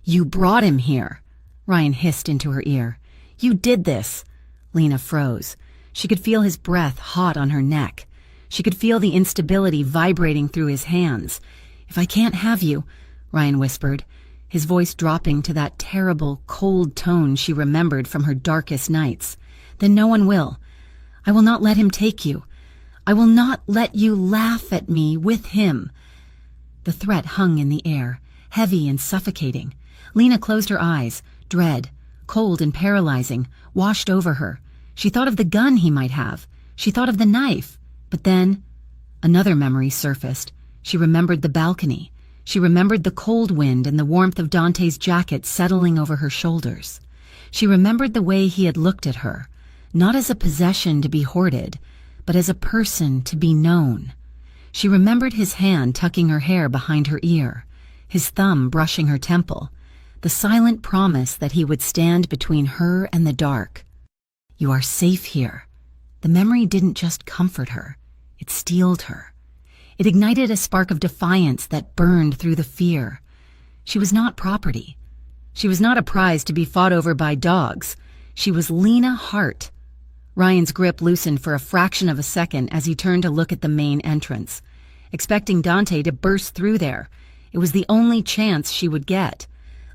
"You brought him here," Ryan hissed into her ear. "You did this." Lena froze. She could feel his breath hot on her neck. She could feel the instability vibrating through his hands. "If I can't have you," Ryan whispered, his voice dropping to that terrible, cold tone she remembered from her darkest nights, "then no one will. I will not let him take you. I will not let you laugh at me with him." The threat hung in the air, heavy and suffocating. Lena closed her eyes. Dread, cold and paralyzing, washed over her. She thought of the gun he might have. She thought of the knife. But then, another memory surfaced. She remembered the balcony. She remembered the cold wind and the warmth of Dante's jacket settling over her shoulders. She remembered the way he had looked at her, not as a possession to be hoarded, but as a person to be known. She remembered his hand tucking her hair behind her ear, his thumb brushing her temple, the silent promise that he would stand between her and the dark. "You are safe here." The memory didn't just comfort her, it steeled her. It ignited a spark of defiance that burned through the fear. She was not property. She was not a prize to be fought over by dogs. She was Lena Hart. Ryan's grip loosened for a fraction of a second as he turned to look at the main entrance, expecting Dante to burst through there. It was the only chance she would get.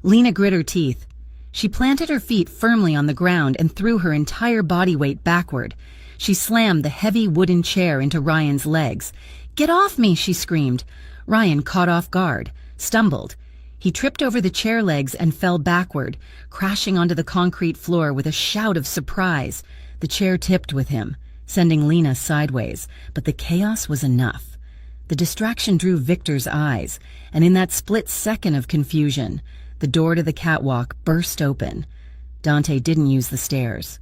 Lena grit her teeth. She planted her feet firmly on the ground and threw her entire body weight backward. She slammed the heavy wooden chair into Ryan's legs. "Get off me!" she screamed. Ryan caught off guard, stumbled. He tripped over the chair legs and fell backward, crashing onto the concrete floor with a shout of surprise. The chair tipped with him, sending Lena sideways, but the chaos was enough. The distraction drew Victor's eyes, and in that split second of confusion, the door to the catwalk burst open. Dante didn't use the stairs.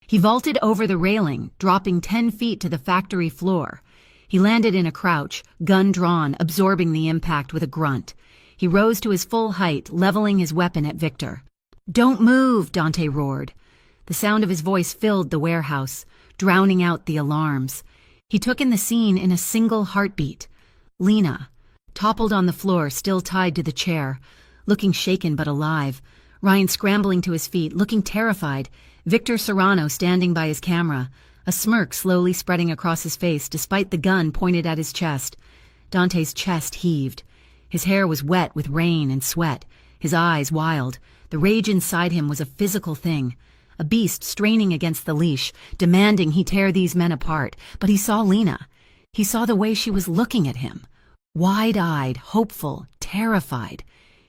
He vaulted over the railing, dropping 10 feet to the factory floor. He landed in a crouch, gun drawn, absorbing the impact with a grunt. He rose to his full height, leveling his weapon at Victor. "Don't move!" Dante roared. The sound of his voice filled the warehouse, drowning out the alarms. He took in the scene in a single heartbeat. Lena, toppled on the floor, still tied to the chair, looking shaken but alive. Ryan scrambling to his feet, looking terrified. Victor Serrano standing by his camera, a smirk slowly spreading across his face despite the gun pointed at his chest. Dante's chest heaved. His hair was wet with rain and sweat, his eyes wild. The rage inside him was a physical thing, a beast straining against the leash, demanding he tear these men apart. But he saw Lena. He saw the way she was looking at him, wide-eyed, hopeful, terrified.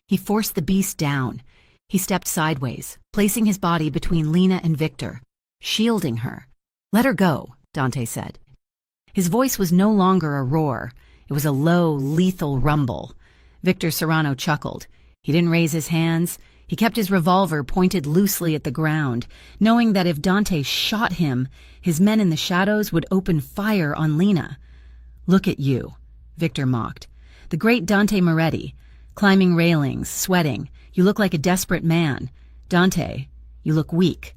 He forced the beast down. He stepped sideways, placing his body between Lena and Victor, shielding her. "Let her go," Dante said. His voice was no longer a roar. It was a low, lethal rumble. Victor Serrano chuckled. He didn't raise his hands. He kept his revolver pointed loosely at the ground, knowing that if Dante shot him, his men in the shadows would open fire on Lena. "Look at you," Victor mocked. "The great Dante Moretti, climbing railings, sweating. You look like a desperate man. Dante, you look weak."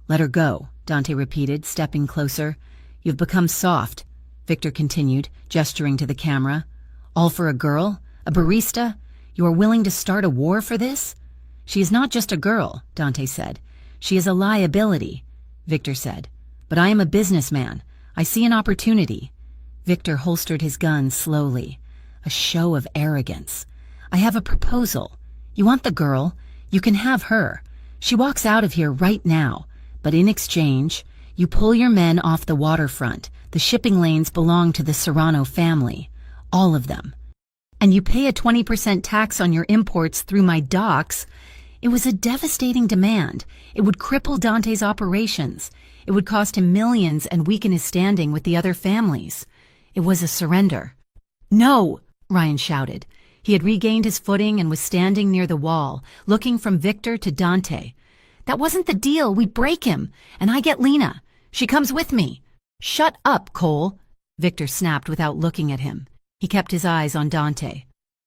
"Let her go," Dante repeated, stepping closer. "You've become soft," Victor continued, gesturing to the camera. "All for a girl? A barista? You are willing to start a war for this?" "She is not just a girl," Dante said. "She is a liability," Victor said. "But I am a businessman. I see an opportunity." Victor holstered his gun slowly, a show of arrogance. "I have a proposal. You want the girl? You can have her. She walks out of here right now. But in exchange, you pull your men off the waterfront. The shipping lanes belong to the Serrano family. All of them. And you pay a 20% tax on your imports through my docks." It was a devastating demand. It would cripple Dante's operations. It would cost him millions and weaken his standing with the other families. It was a surrender. "No!" Ryan shouted. He had regained his footing and was standing near the wall, looking from Victor to Dante. "That wasn't the deal. We break him, and I get Lena. She comes with me." "Shut up, Cole," Victor snapped without looking at him. He kept his eyes on Dante.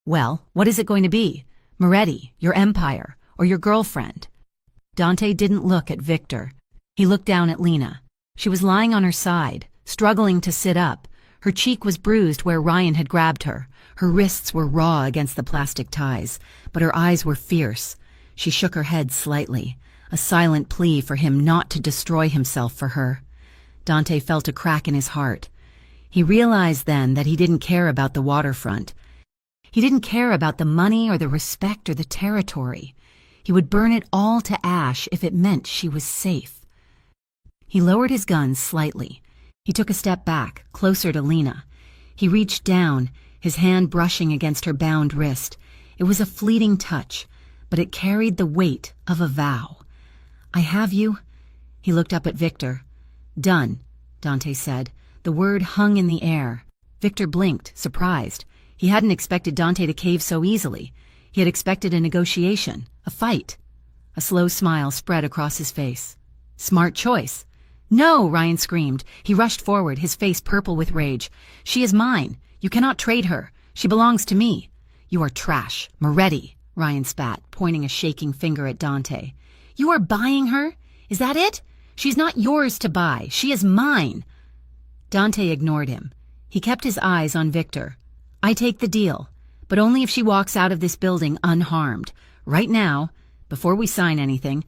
"Well, what is it going to be? Moretti, your empire, or your girlfriend?" Dante didn't look at Victor. He looked down at Lena. She was lying on her side, struggling to sit up. Her cheek was bruised where Ryan had grabbed her. Her wrists were raw against the plastic ties, but her eyes were fierce. She shook her head slightly, a silent plea for him not to destroy himself for her. Dante felt a crack in his heart. He realized then that he didn't care about the waterfront. He didn't care about the money or the respect or the territory. He would burn it all to ash if it meant she was safe. He lowered his gun slightly. He took a step back, closer to Lena. He reached down, his hand brushing against her bound wrist. It was a fleeting touch, but it carried the weight of a vow. "I have you." He looked up at Victor. "Done," Dante said. The word hung in the air. Victor blinked, surprised. He hadn't expected Dante to cave so easily. He had expected a negotiation, a fight. A slow smile spread across his face. "Smart choice." "No!" Ryan screamed. He rushed forward, his face purple with rage. "She is mine. You cannot trade her. She belongs to me." "You are trash. Moretti," Ryan spat, pointing a shaking finger at Dante. "You are buying her? Is that it? She's not yours to buy. She is mine." Dante ignored him. He kept his eyes on Victor. "I take the deal, but only if she walks out of this building unharmed. Right now, before we sign anything,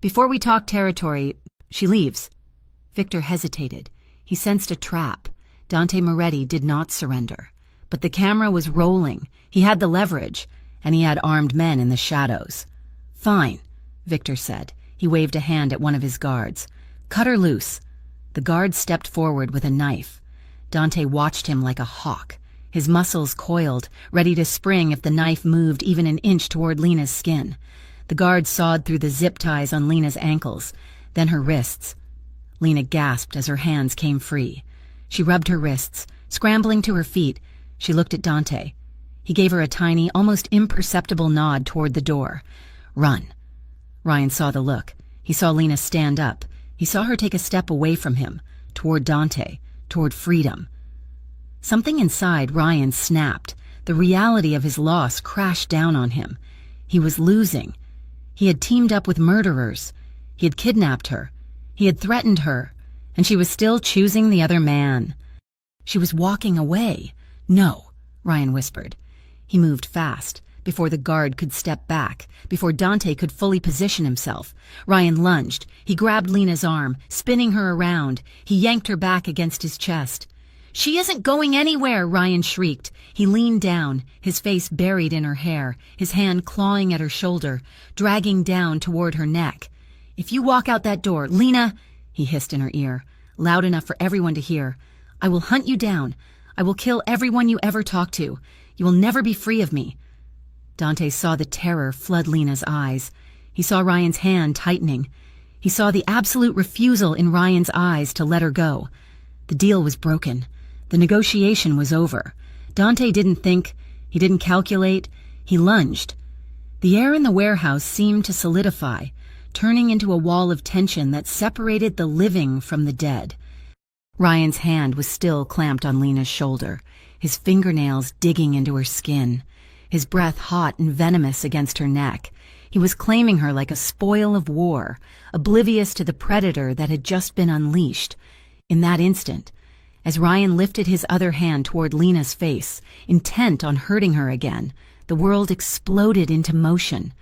before we talk territory, she leaves." Victor hesitated. He sensed a trap. Dante Moretti did not surrender. But the camera was rolling. He had the leverage, and he had armed men in the shadows. "Fine," Victor said. He waved a hand at one of his guards. "Cut her loose." The guard stepped forward with a knife. Dante watched him like a hawk. His muscles coiled, ready to spring if the knife moved even an inch toward Lena's skin. The guard sawed through the zip ties on Lena's ankles, then her wrists. Lena gasped as her hands came free. She rubbed her wrists. Scrambling to her feet, she looked at Dante. He gave her a tiny, almost imperceptible nod toward the door. "Run." Ryan saw the look. He saw Lena stand up. He saw her take a step away from him, toward Dante, toward freedom. Something inside Ryan snapped. The reality of his loss crashed down on him. He was losing. He had teamed up with murderers. He had kidnapped her. He had threatened her. And she was still choosing the other man. She was walking away. "No," Ryan whispered. He moved fast. Before the guard could step back, before Dante could fully position himself, Ryan lunged. He grabbed Lena's arm, spinning her around. He yanked her back against his chest. "She isn't going anywhere," Ryan shrieked. He leaned down, his face buried in her hair, his hand clawing at her shoulder, dragging down toward her neck. "If you walk out that door, Lena," he hissed in her ear, loud enough for everyone to hear, "I will hunt you down. I will kill everyone you ever talk to. You will never be free of me." Dante saw the terror flood Lena's eyes. He saw Ryan's hand tightening. He saw the absolute refusal in Ryan's eyes to let her go. The deal was broken. The negotiation was over. Dante didn't think. He didn't calculate. He lunged. The air in the warehouse seemed to solidify, turning into a wall of tension that separated the living from the dead. Ryan's hand was still clamped on Lena's shoulder, his fingernails digging into her skin, his breath hot and venomous against her neck. He was claiming her like a spoil of war, oblivious to the predator that had just been unleashed. In that instant, as Ryan lifted his other hand toward Lena's face, intent on hurting her again, the world exploded into motion.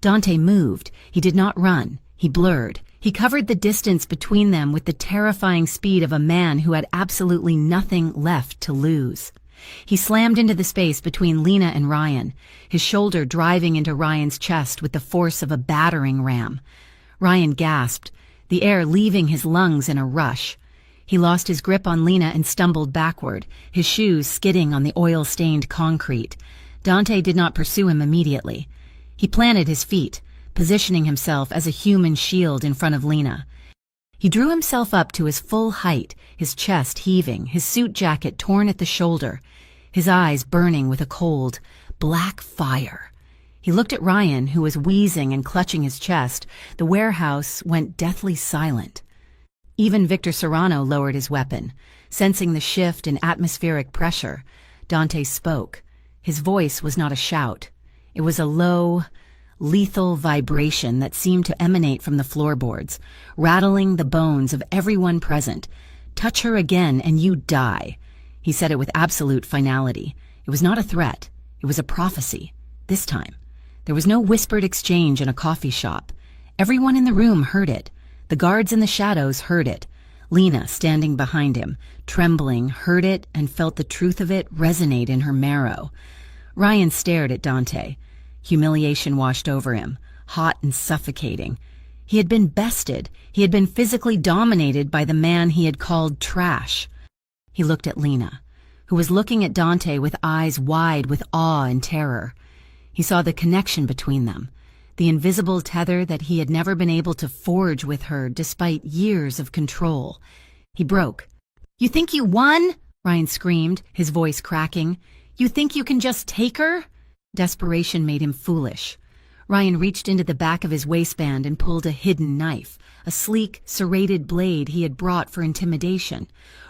Dante moved. He did not run. He blurred. He covered the distance between them with the terrifying speed of a man who had absolutely nothing left to lose. He slammed into the space between Lena and Ryan, his shoulder driving into Ryan's chest with the force of a battering ram. Ryan gasped, the air leaving his lungs in a rush. He lost his grip on Lena and stumbled backward, his shoes skidding on the oil-stained concrete. Dante did not pursue him immediately. He planted his feet, positioning himself as a human shield in front of Lena. He drew himself up to his full height, his chest heaving, his suit jacket torn at the shoulder, his eyes burning with a cold, black fire. He looked at Ryan, who was wheezing and clutching his chest. The warehouse went deathly silent. Even Victor Serrano lowered his weapon. Sensing the shift in atmospheric pressure, Dante spoke. His voice was not a shout. It was a low, lethal vibration that seemed to emanate from the floorboards, rattling the bones of everyone present. "Touch her again and you die." He said it with absolute finality. It was not a threat. It was a prophecy. This time, there was no whispered exchange in a coffee shop. Everyone in the room heard it. The guards in the shadows heard it. Lena, standing behind him, trembling, heard it and felt the truth of it resonate in her marrow. Ryan stared at Dante. Humiliation washed over him, hot and suffocating. He had been bested. He had been physically dominated by the man he had called trash. He looked at Lena, who was looking at Dante with eyes wide with awe and terror. He saw the connection between them, the invisible tether that he had never been able to forge with her despite years of control. He broke. "You think you won?" Ryan screamed, his voice cracking. "You think you can just take her?" Desperation made him foolish. Ryan reached into the back of his waistband and pulled a hidden knife, a sleek, serrated blade he had brought for intimidation.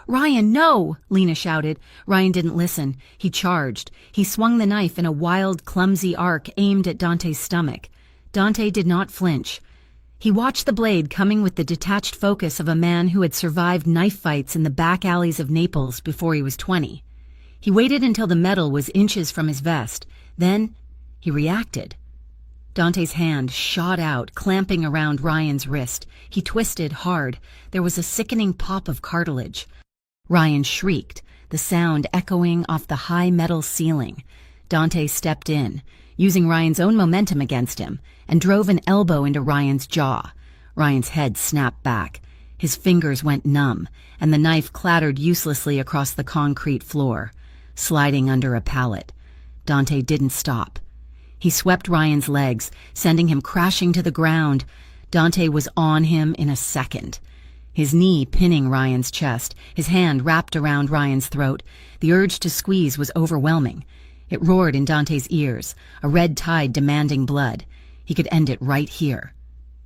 "Ryan, no!" Lena shouted. Ryan didn't listen. He charged. He swung the knife in a wild, clumsy arc aimed at Dante's stomach. Dante did not flinch. He watched the blade coming with the detached focus of a man who had survived knife fights in the back alleys of Naples before he was 20. He waited until the metal was inches from his vest. Then he reacted. Dante's hand shot out, clamping around Ryan's wrist. He twisted hard. There was a sickening pop of cartilage. Ryan shrieked, the sound echoing off the high metal ceiling. Dante stepped in, using Ryan's own momentum against him, and drove an elbow into Ryan's jaw. Ryan's head snapped back. His fingers went numb, and the knife clattered uselessly across the concrete floor, sliding under a pallet. Dante didn't stop. He swept Ryan's legs, sending him crashing to the ground. Dante was on him in a second. His knee pinning Ryan's chest, his hand wrapped around Ryan's throat. The urge to squeeze was overwhelming. It roared in Dante's ears, a red tide demanding blood. He could end it right here.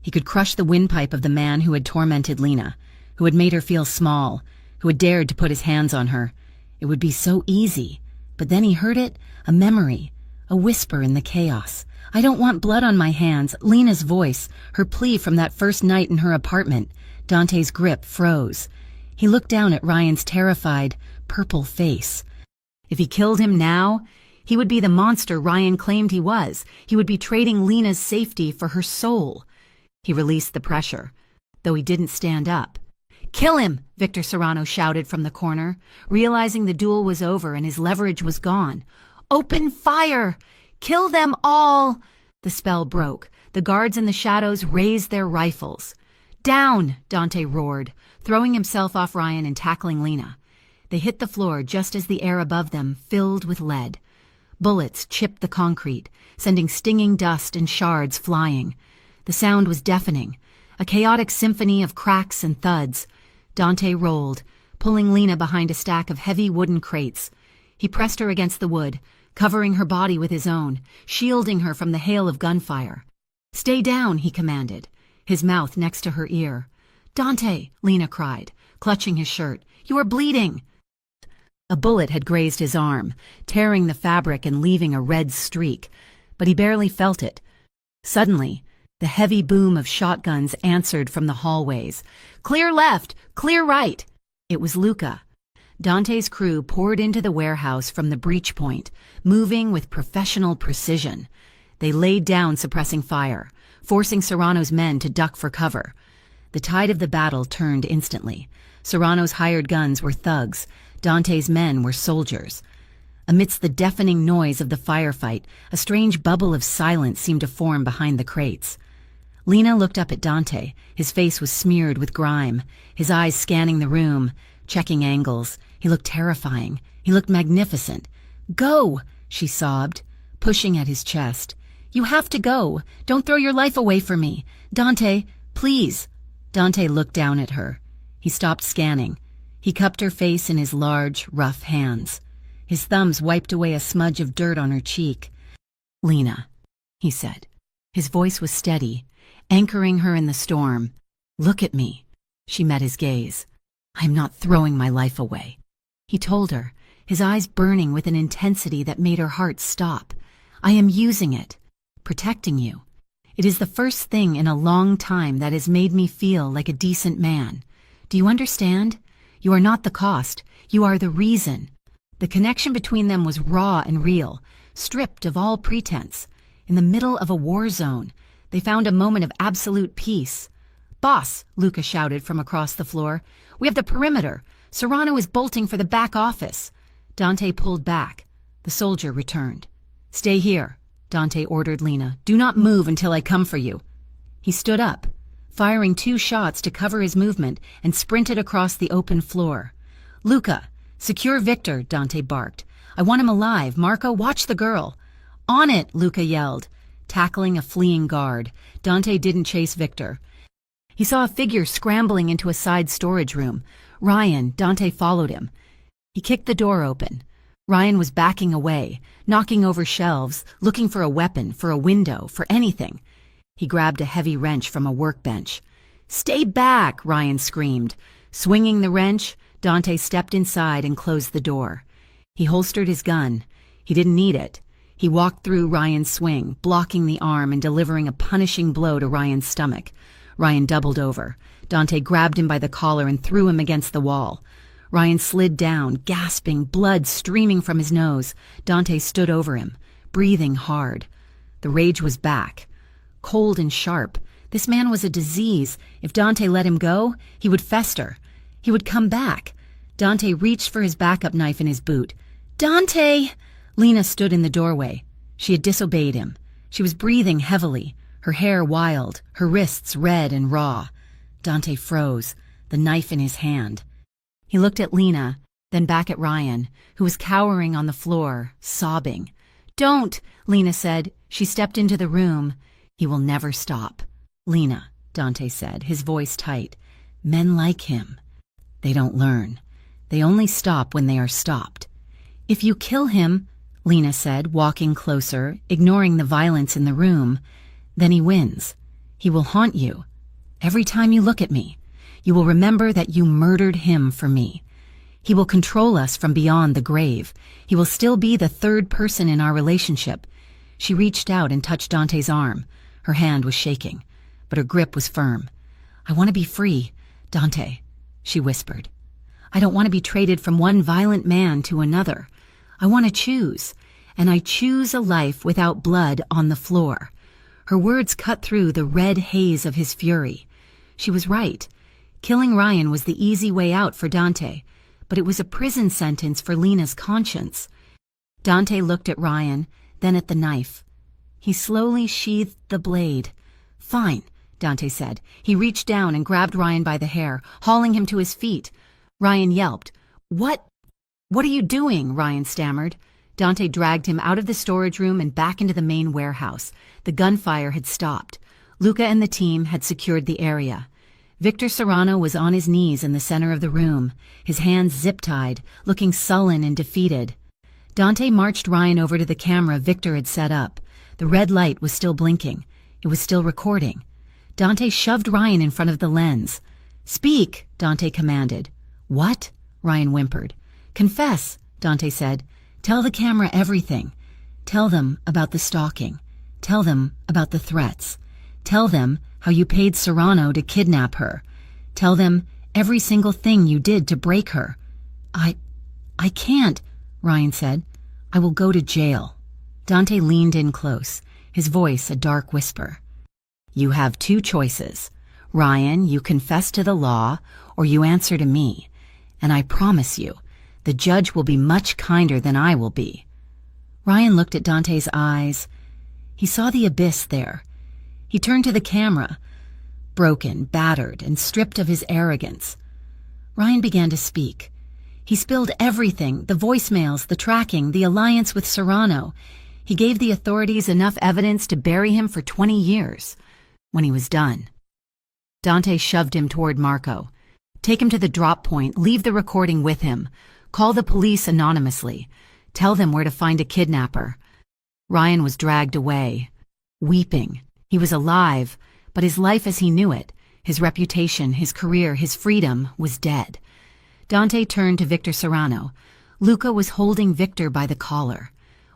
He could crush the windpipe of the man who had tormented Lena, who had made her feel small, who had dared to put his hands on her. It would be so easy. But then he heard it, a memory, a whisper in the chaos. "I don't want blood on my hands." Lena's voice, her plea from that first night in her apartment. Dante's grip froze. He looked down at Ryan's terrified, purple face. If he killed him now, he would be the monster Ryan claimed he was. He would be trading Lena's safety for her soul. He released the pressure, though he didn't stand up. "Kill him!" Victor Serrano shouted from the corner, realizing the duel was over and his leverage was gone. "Open fire! Kill them all!" The spell broke. The guards in the shadows raised their rifles. "Down!" Dante roared, throwing himself off Ryan and tackling Lena. They hit the floor just as the air above them filled with lead. Bullets chipped the concrete, sending stinging dust and shards flying. The sound was deafening, a chaotic symphony of cracks and thuds. Dante rolled, pulling Lena behind a stack of heavy wooden crates. He pressed her against the wood, covering her body with his own, shielding her from the hail of gunfire. "Stay down," he commanded, his mouth next to her ear. "Dante," Lena cried, clutching his shirt, "you are bleeding." A bullet had grazed his arm, tearing the fabric and leaving a red streak, but he barely felt it. Suddenly, the heavy boom of shotguns answered from the hallways. "Clear left! Clear right!" It was Luca. Dante's crew poured into the warehouse from the breach point, moving with professional precision. They laid down suppressing fire, forcing Serrano's men to duck for cover. The tide of the battle turned instantly. Serrano's hired guns were thugs. Dante's men were soldiers. Amidst the deafening noise of the firefight, a strange bubble of silence seemed to form behind the crates. Lena looked up at Dante. His face was smeared with grime, his eyes scanning the room, checking angles. He looked terrifying. He looked magnificent. "Go!" she sobbed, pushing at his chest. "You have to go. Don't throw your life away for me. Dante, please." Dante looked down at her. He stopped scanning. He cupped her face in his large, rough hands. His thumbs wiped away a smudge of dirt on her cheek. "Lena," he said. His voice was steady, anchoring her in the storm. "Look at me." She met his gaze. "I am not throwing my life away," he told her, his eyes burning with an intensity that made her heart stop. "I am using it, protecting you. It is the first thing in a long time that has made me feel like a decent man. Do you understand? You are not the cost. You are the reason." The connection between them was raw and real, stripped of all pretense. In the middle of a war zone, they found a moment of absolute peace. Boss, Luca shouted from across the floor. We have the perimeter. Serrano is bolting for the back office. Dante pulled back. The soldier returned. Stay here, Dante ordered Lena. Do not move until I come for you. He stood up, firing 2 shots to cover his movement, and sprinted across the open floor. Luca, secure Victor, Dante barked. I want him alive. Marco, watch the girl. On it, Luca yelled, tackling a fleeing guard. Dante didn't chase Victor. He saw a figure scrambling into a side storage room. Ryan, Dante followed him. He kicked the door open. Ryan was backing away, knocking over shelves, looking for a weapon, for a window, for anything. He grabbed a heavy wrench from a workbench. Stay back, Ryan screamed. Swinging the wrench, Dante stepped inside and closed the door. He holstered his gun. He didn't need it. He walked through Ryan's swing, blocking the arm and delivering a punishing blow to Ryan's stomach. Ryan doubled over. Dante grabbed him by the collar and threw him against the wall. Ryan slid down, gasping, blood streaming from his nose. Dante stood over him, breathing hard. The rage was back. Cold and sharp. This man was a disease. If Dante let him go, he would fester. He would come back. Dante reached for his backup knife in his boot. Dante! Lena stood in the doorway. She had disobeyed him. She was breathing heavily, her hair wild, her wrists red and raw. Dante froze, the knife in his hand. He looked at Lena, then back at Ryan, who was cowering on the floor, sobbing. Don't, Lena said. She stepped into the room. He will never stop. Lena, Dante said, his voice tight. Men like him. They don't learn. They only stop when they are stopped. If you kill him, Lena said, walking closer, ignoring the violence in the room, then he wins. He will haunt you. Every time you look at me, you will remember that you murdered him for me. He will control us from beyond the grave. He will still be the third person in our relationship. She reached out and touched Dante's arm. Her hand was shaking, but her grip was firm. I want to be free, Dante, she whispered. I don't want to be traded from one violent man to another. I want to choose, and I choose a life without blood on the floor. Her words cut through the red haze of his fury. She was right. Killing Ryan was the easy way out for Dante, but it was a prison sentence for Lena's conscience. Dante looked at Ryan, then at the knife. He slowly sheathed the blade. Fine, Dante said. He reached down and grabbed Ryan by the hair, hauling him to his feet. Ryan yelped. What are you doing? Ryan stammered. Dante dragged him out of the storage room and back into the main warehouse. The gunfire had stopped. Luca and the team had secured the area. Victor Serrano was on his knees in the center of the room, his hands zip-tied, looking sullen and defeated. Dante marched Ryan over to the camera Victor had set up. The red light was still blinking. It was still recording. Dante shoved Ryan in front of the lens. Speak, Dante commanded. What? Ryan whimpered. Confess, Dante said. Tell the camera everything. Tell them about the stalking. Tell them about the threats. Tell them how you paid Serrano to kidnap her. Tell them every single thing you did to break her. I can't, Ryan said. I will go to jail. Dante leaned in close, his voice a dark whisper. You have 2 choices. Ryan, you confess to the law, or you answer to me. And I promise you, the judge will be much kinder than I will be. Ryan looked at Dante's eyes. He saw the abyss there. He turned to the camera, broken, battered, and stripped of his arrogance. Ryan began to speak. He spilled everything, the voicemails, the tracking, the alliance with Serrano. He gave the authorities enough evidence to bury him for 20 years. When he was done, Dante shoved him toward Marco. Take him to the drop point, leave the recording with him. Call the police anonymously. Tell them where to find a kidnapper. Ryan was dragged away, weeping. He was alive, but his life as he knew it, his reputation, his career, his freedom, was dead. Dante turned to Victor Serrano. Luca was holding Victor by the collar.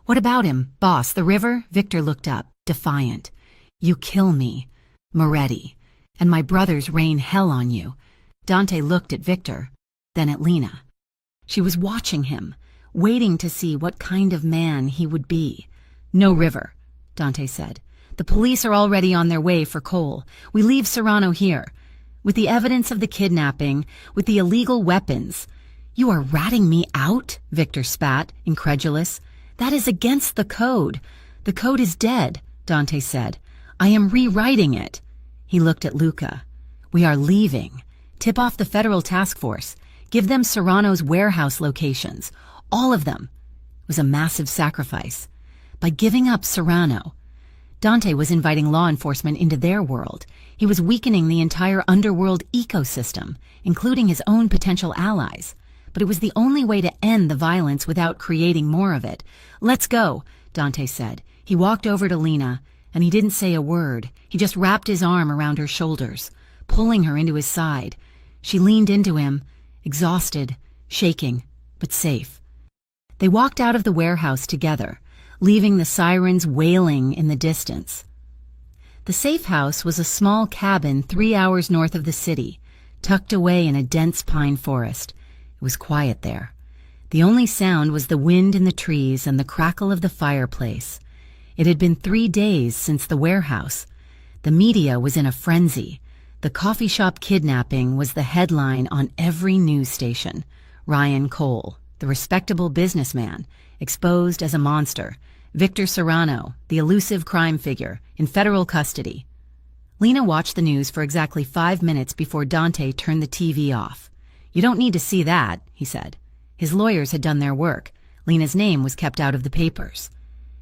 What about him, boss, the river? Victor looked up, defiant. You kill me, Moretti, and my brothers rain hell on you. Dante looked at Victor, then at Lena. She was watching him, waiting to see what kind of man he would be. No river, Dante said. The police are already on their way for Cole. We leave Serrano here. with the evidence of the kidnapping, with the illegal weapons. You are ratting me out? Victor spat, incredulous. That is against the code. The code is dead, Dante said. I am rewriting it. He looked at Luca. We are leaving. Tip off the federal task force. Give them Serrano's warehouse locations. All of them. It was a massive sacrifice. By giving up Serrano, Dante was inviting law enforcement into their world. He was weakening the entire underworld ecosystem, including his own potential allies. But it was the only way to end the violence without creating more of it. Let's go, Dante said. He walked over to Lena, and he didn't say a word. He just wrapped his arm around her shoulders, pulling her into his side. She leaned into him, exhausted, shaking, but safe. They walked out of the warehouse together, leaving the sirens wailing in the distance. The safe house was a small cabin 3 hours north of the city, tucked away in a dense pine forest. It was quiet there. The only sound was the wind in the trees and the crackle of the fireplace. It had been 3 days since the warehouse. The media was in a frenzy. The coffee shop kidnapping was the headline on every news station. Ryan Cole, the respectable businessman, exposed as a monster. Victor Serrano, the elusive crime figure, in federal custody. Lena watched the news for exactly 5 minutes before Dante turned the TV off. You don't need to see that, he said. His lawyers had done their work. Lena's name was kept out of the papers.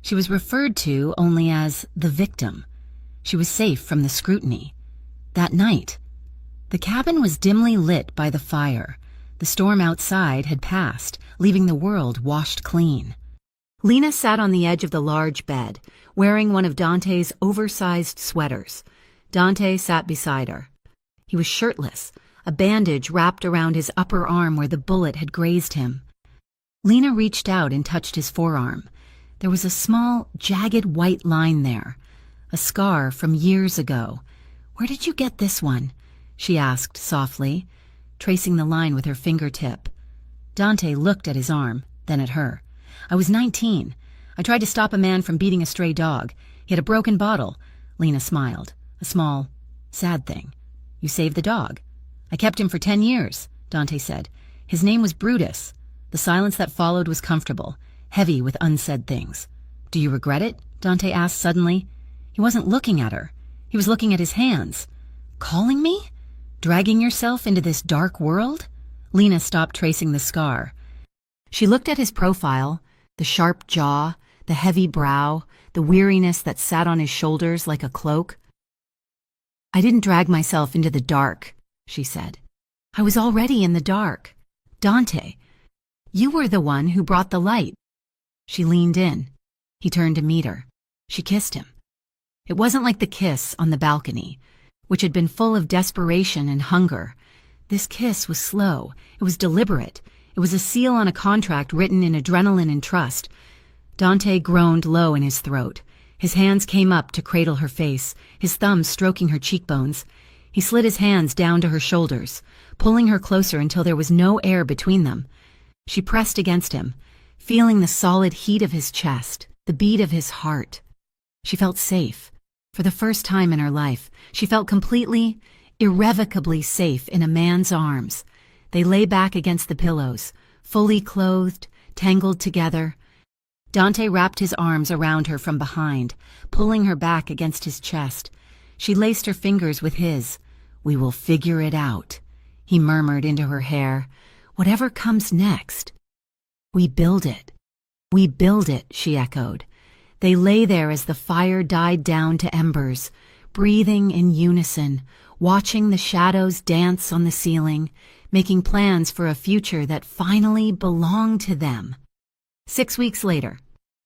She was referred to only as the victim. She was safe from the scrutiny. That night, the cabin was dimly lit by the fire. The storm outside had passed, leaving the world washed clean. Lena sat on the edge of the large bed, wearing one of Dante's oversized sweaters. Dante sat beside her. He was shirtless, a bandage wrapped around his upper arm where the bullet had grazed him. Lena reached out and touched his forearm. There was a small, jagged white line there, a scar from years ago. Where did you get this one? She asked softly, tracing the line with her fingertip. Dante looked at his arm, then at her. I was 19. I tried to stop a man from beating a stray dog. He had a broken bottle. Lena smiled. A small, sad thing. You saved the dog. I kept him for 10 years, Dante said. His name was Brutus. The silence that followed was comfortable, heavy with unsaid things. Do you regret it? Dante asked suddenly. He wasn't looking at her. He was looking at his hands. Calling me? Dragging yourself into this dark world? Lena stopped tracing the scar. She looked at his profile, the sharp jaw, the heavy brow, the weariness that sat on his shoulders like a cloak. I didn't drag myself into the dark, she said. I was already in the dark. Dante, you were the one who brought the light. She leaned in. He turned to meet her. She kissed him. It wasn't like the kiss on the balcony, which had been full of desperation and hunger. This kiss was slow. It was deliberate. It was a seal on a contract written in adrenaline and trust. Dante groaned low in his throat. His hands came up to cradle her face, his thumbs stroking her cheekbones. He slid his hands down to her shoulders, pulling her closer until there was no air between them. She pressed against him, feeling the solid heat of his chest, the beat of his heart. She felt safe. For the first time in her life, she felt completely, irrevocably safe in a man's arms. They lay back against the pillows, fully clothed, tangled together. Dante wrapped his arms around her from behind, pulling her back against his chest. She laced her fingers with his. We will figure it out, he murmured into her hair. Whatever comes next. We build it. We build it, she echoed. They lay there as the fire died down to embers, breathing in unison, watching the shadows dance on the ceiling, making plans for a future that finally belonged to them. 6 weeks later,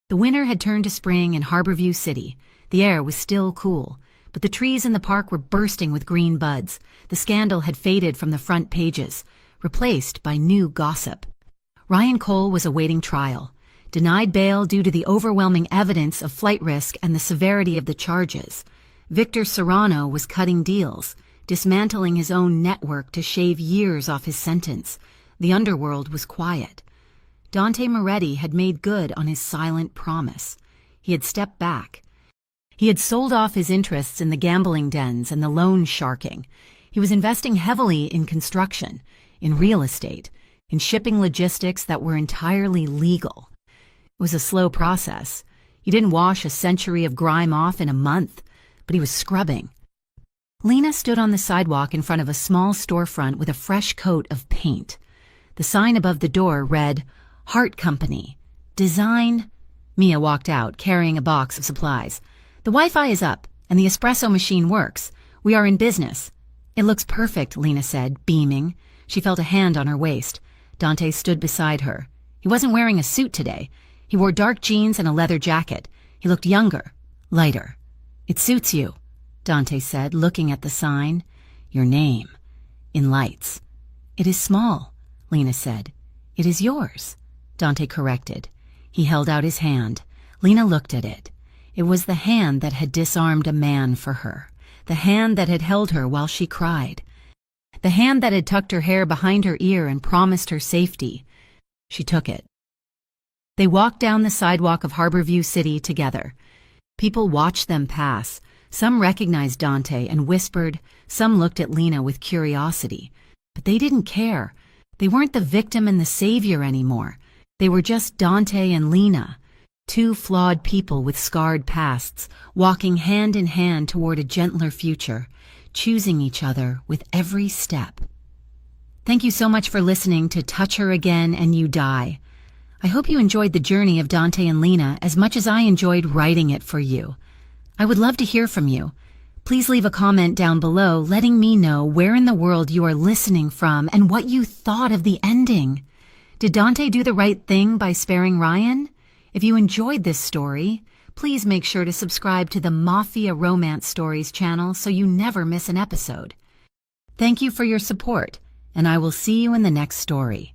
the winter had turned to spring in Harborview City. The air was still cool, but the trees in the park were bursting with green buds. The scandal had faded from the front pages, replaced by new gossip. Ryan Cole was awaiting trial, denied bail due to the overwhelming evidence of flight risk and the severity of the charges. Victor Serrano was cutting deals, dismantling his own network to shave years off his sentence. The underworld was quiet. Dante Moretti had made good on his silent promise. He had stepped back. He had sold off his interests in the gambling dens and the loan sharking. He was investing heavily in construction, in real estate, in shipping logistics that were entirely legal. It was a slow process. He didn't wash a century of grime off in a month, but he was scrubbing. Lena stood on the sidewalk in front of a small storefront with a fresh coat of paint. The sign above the door read, Heart Company, Design. Mia walked out, carrying a box of supplies. The Wi-Fi is up, and the espresso machine works. We are in business. It looks perfect, Lena said, beaming. She felt a hand on her waist. Dante stood beside her. He wasn't wearing a suit today. He wore dark jeans and a leather jacket. He looked younger, lighter. It suits you, Dante said, looking at the sign. Your name, in lights. It is small, Lena said. It is yours, Dante corrected. He held out his hand. Lena looked at it. It was the hand that had disarmed a man for her, the hand that had held her while she cried, the hand that had tucked her hair behind her ear and promised her safety. She took it. They walked down the sidewalk of Harborview City together. People watched them pass. Some recognized Dante and whispered. Some looked at Lena with curiosity. But they didn't care. They weren't the victim and the savior anymore. They were just Dante and Lena, two flawed people with scarred pasts, walking hand in hand toward a gentler future, choosing each other with every step. Thank you so much for listening to Touch Her Again and You Die. I hope you enjoyed the journey of Dante and Lena as much as I enjoyed writing it for you. I would love to hear from you. Please leave a comment down below letting me know where in the world you are listening from and what you thought of the ending. Did Dante do the right thing by sparing Ryan? If you enjoyed this story, please make sure to subscribe to the Mafia Romance Stories channel so you never miss an episode. Thank you for your support, and I will see you in the next story.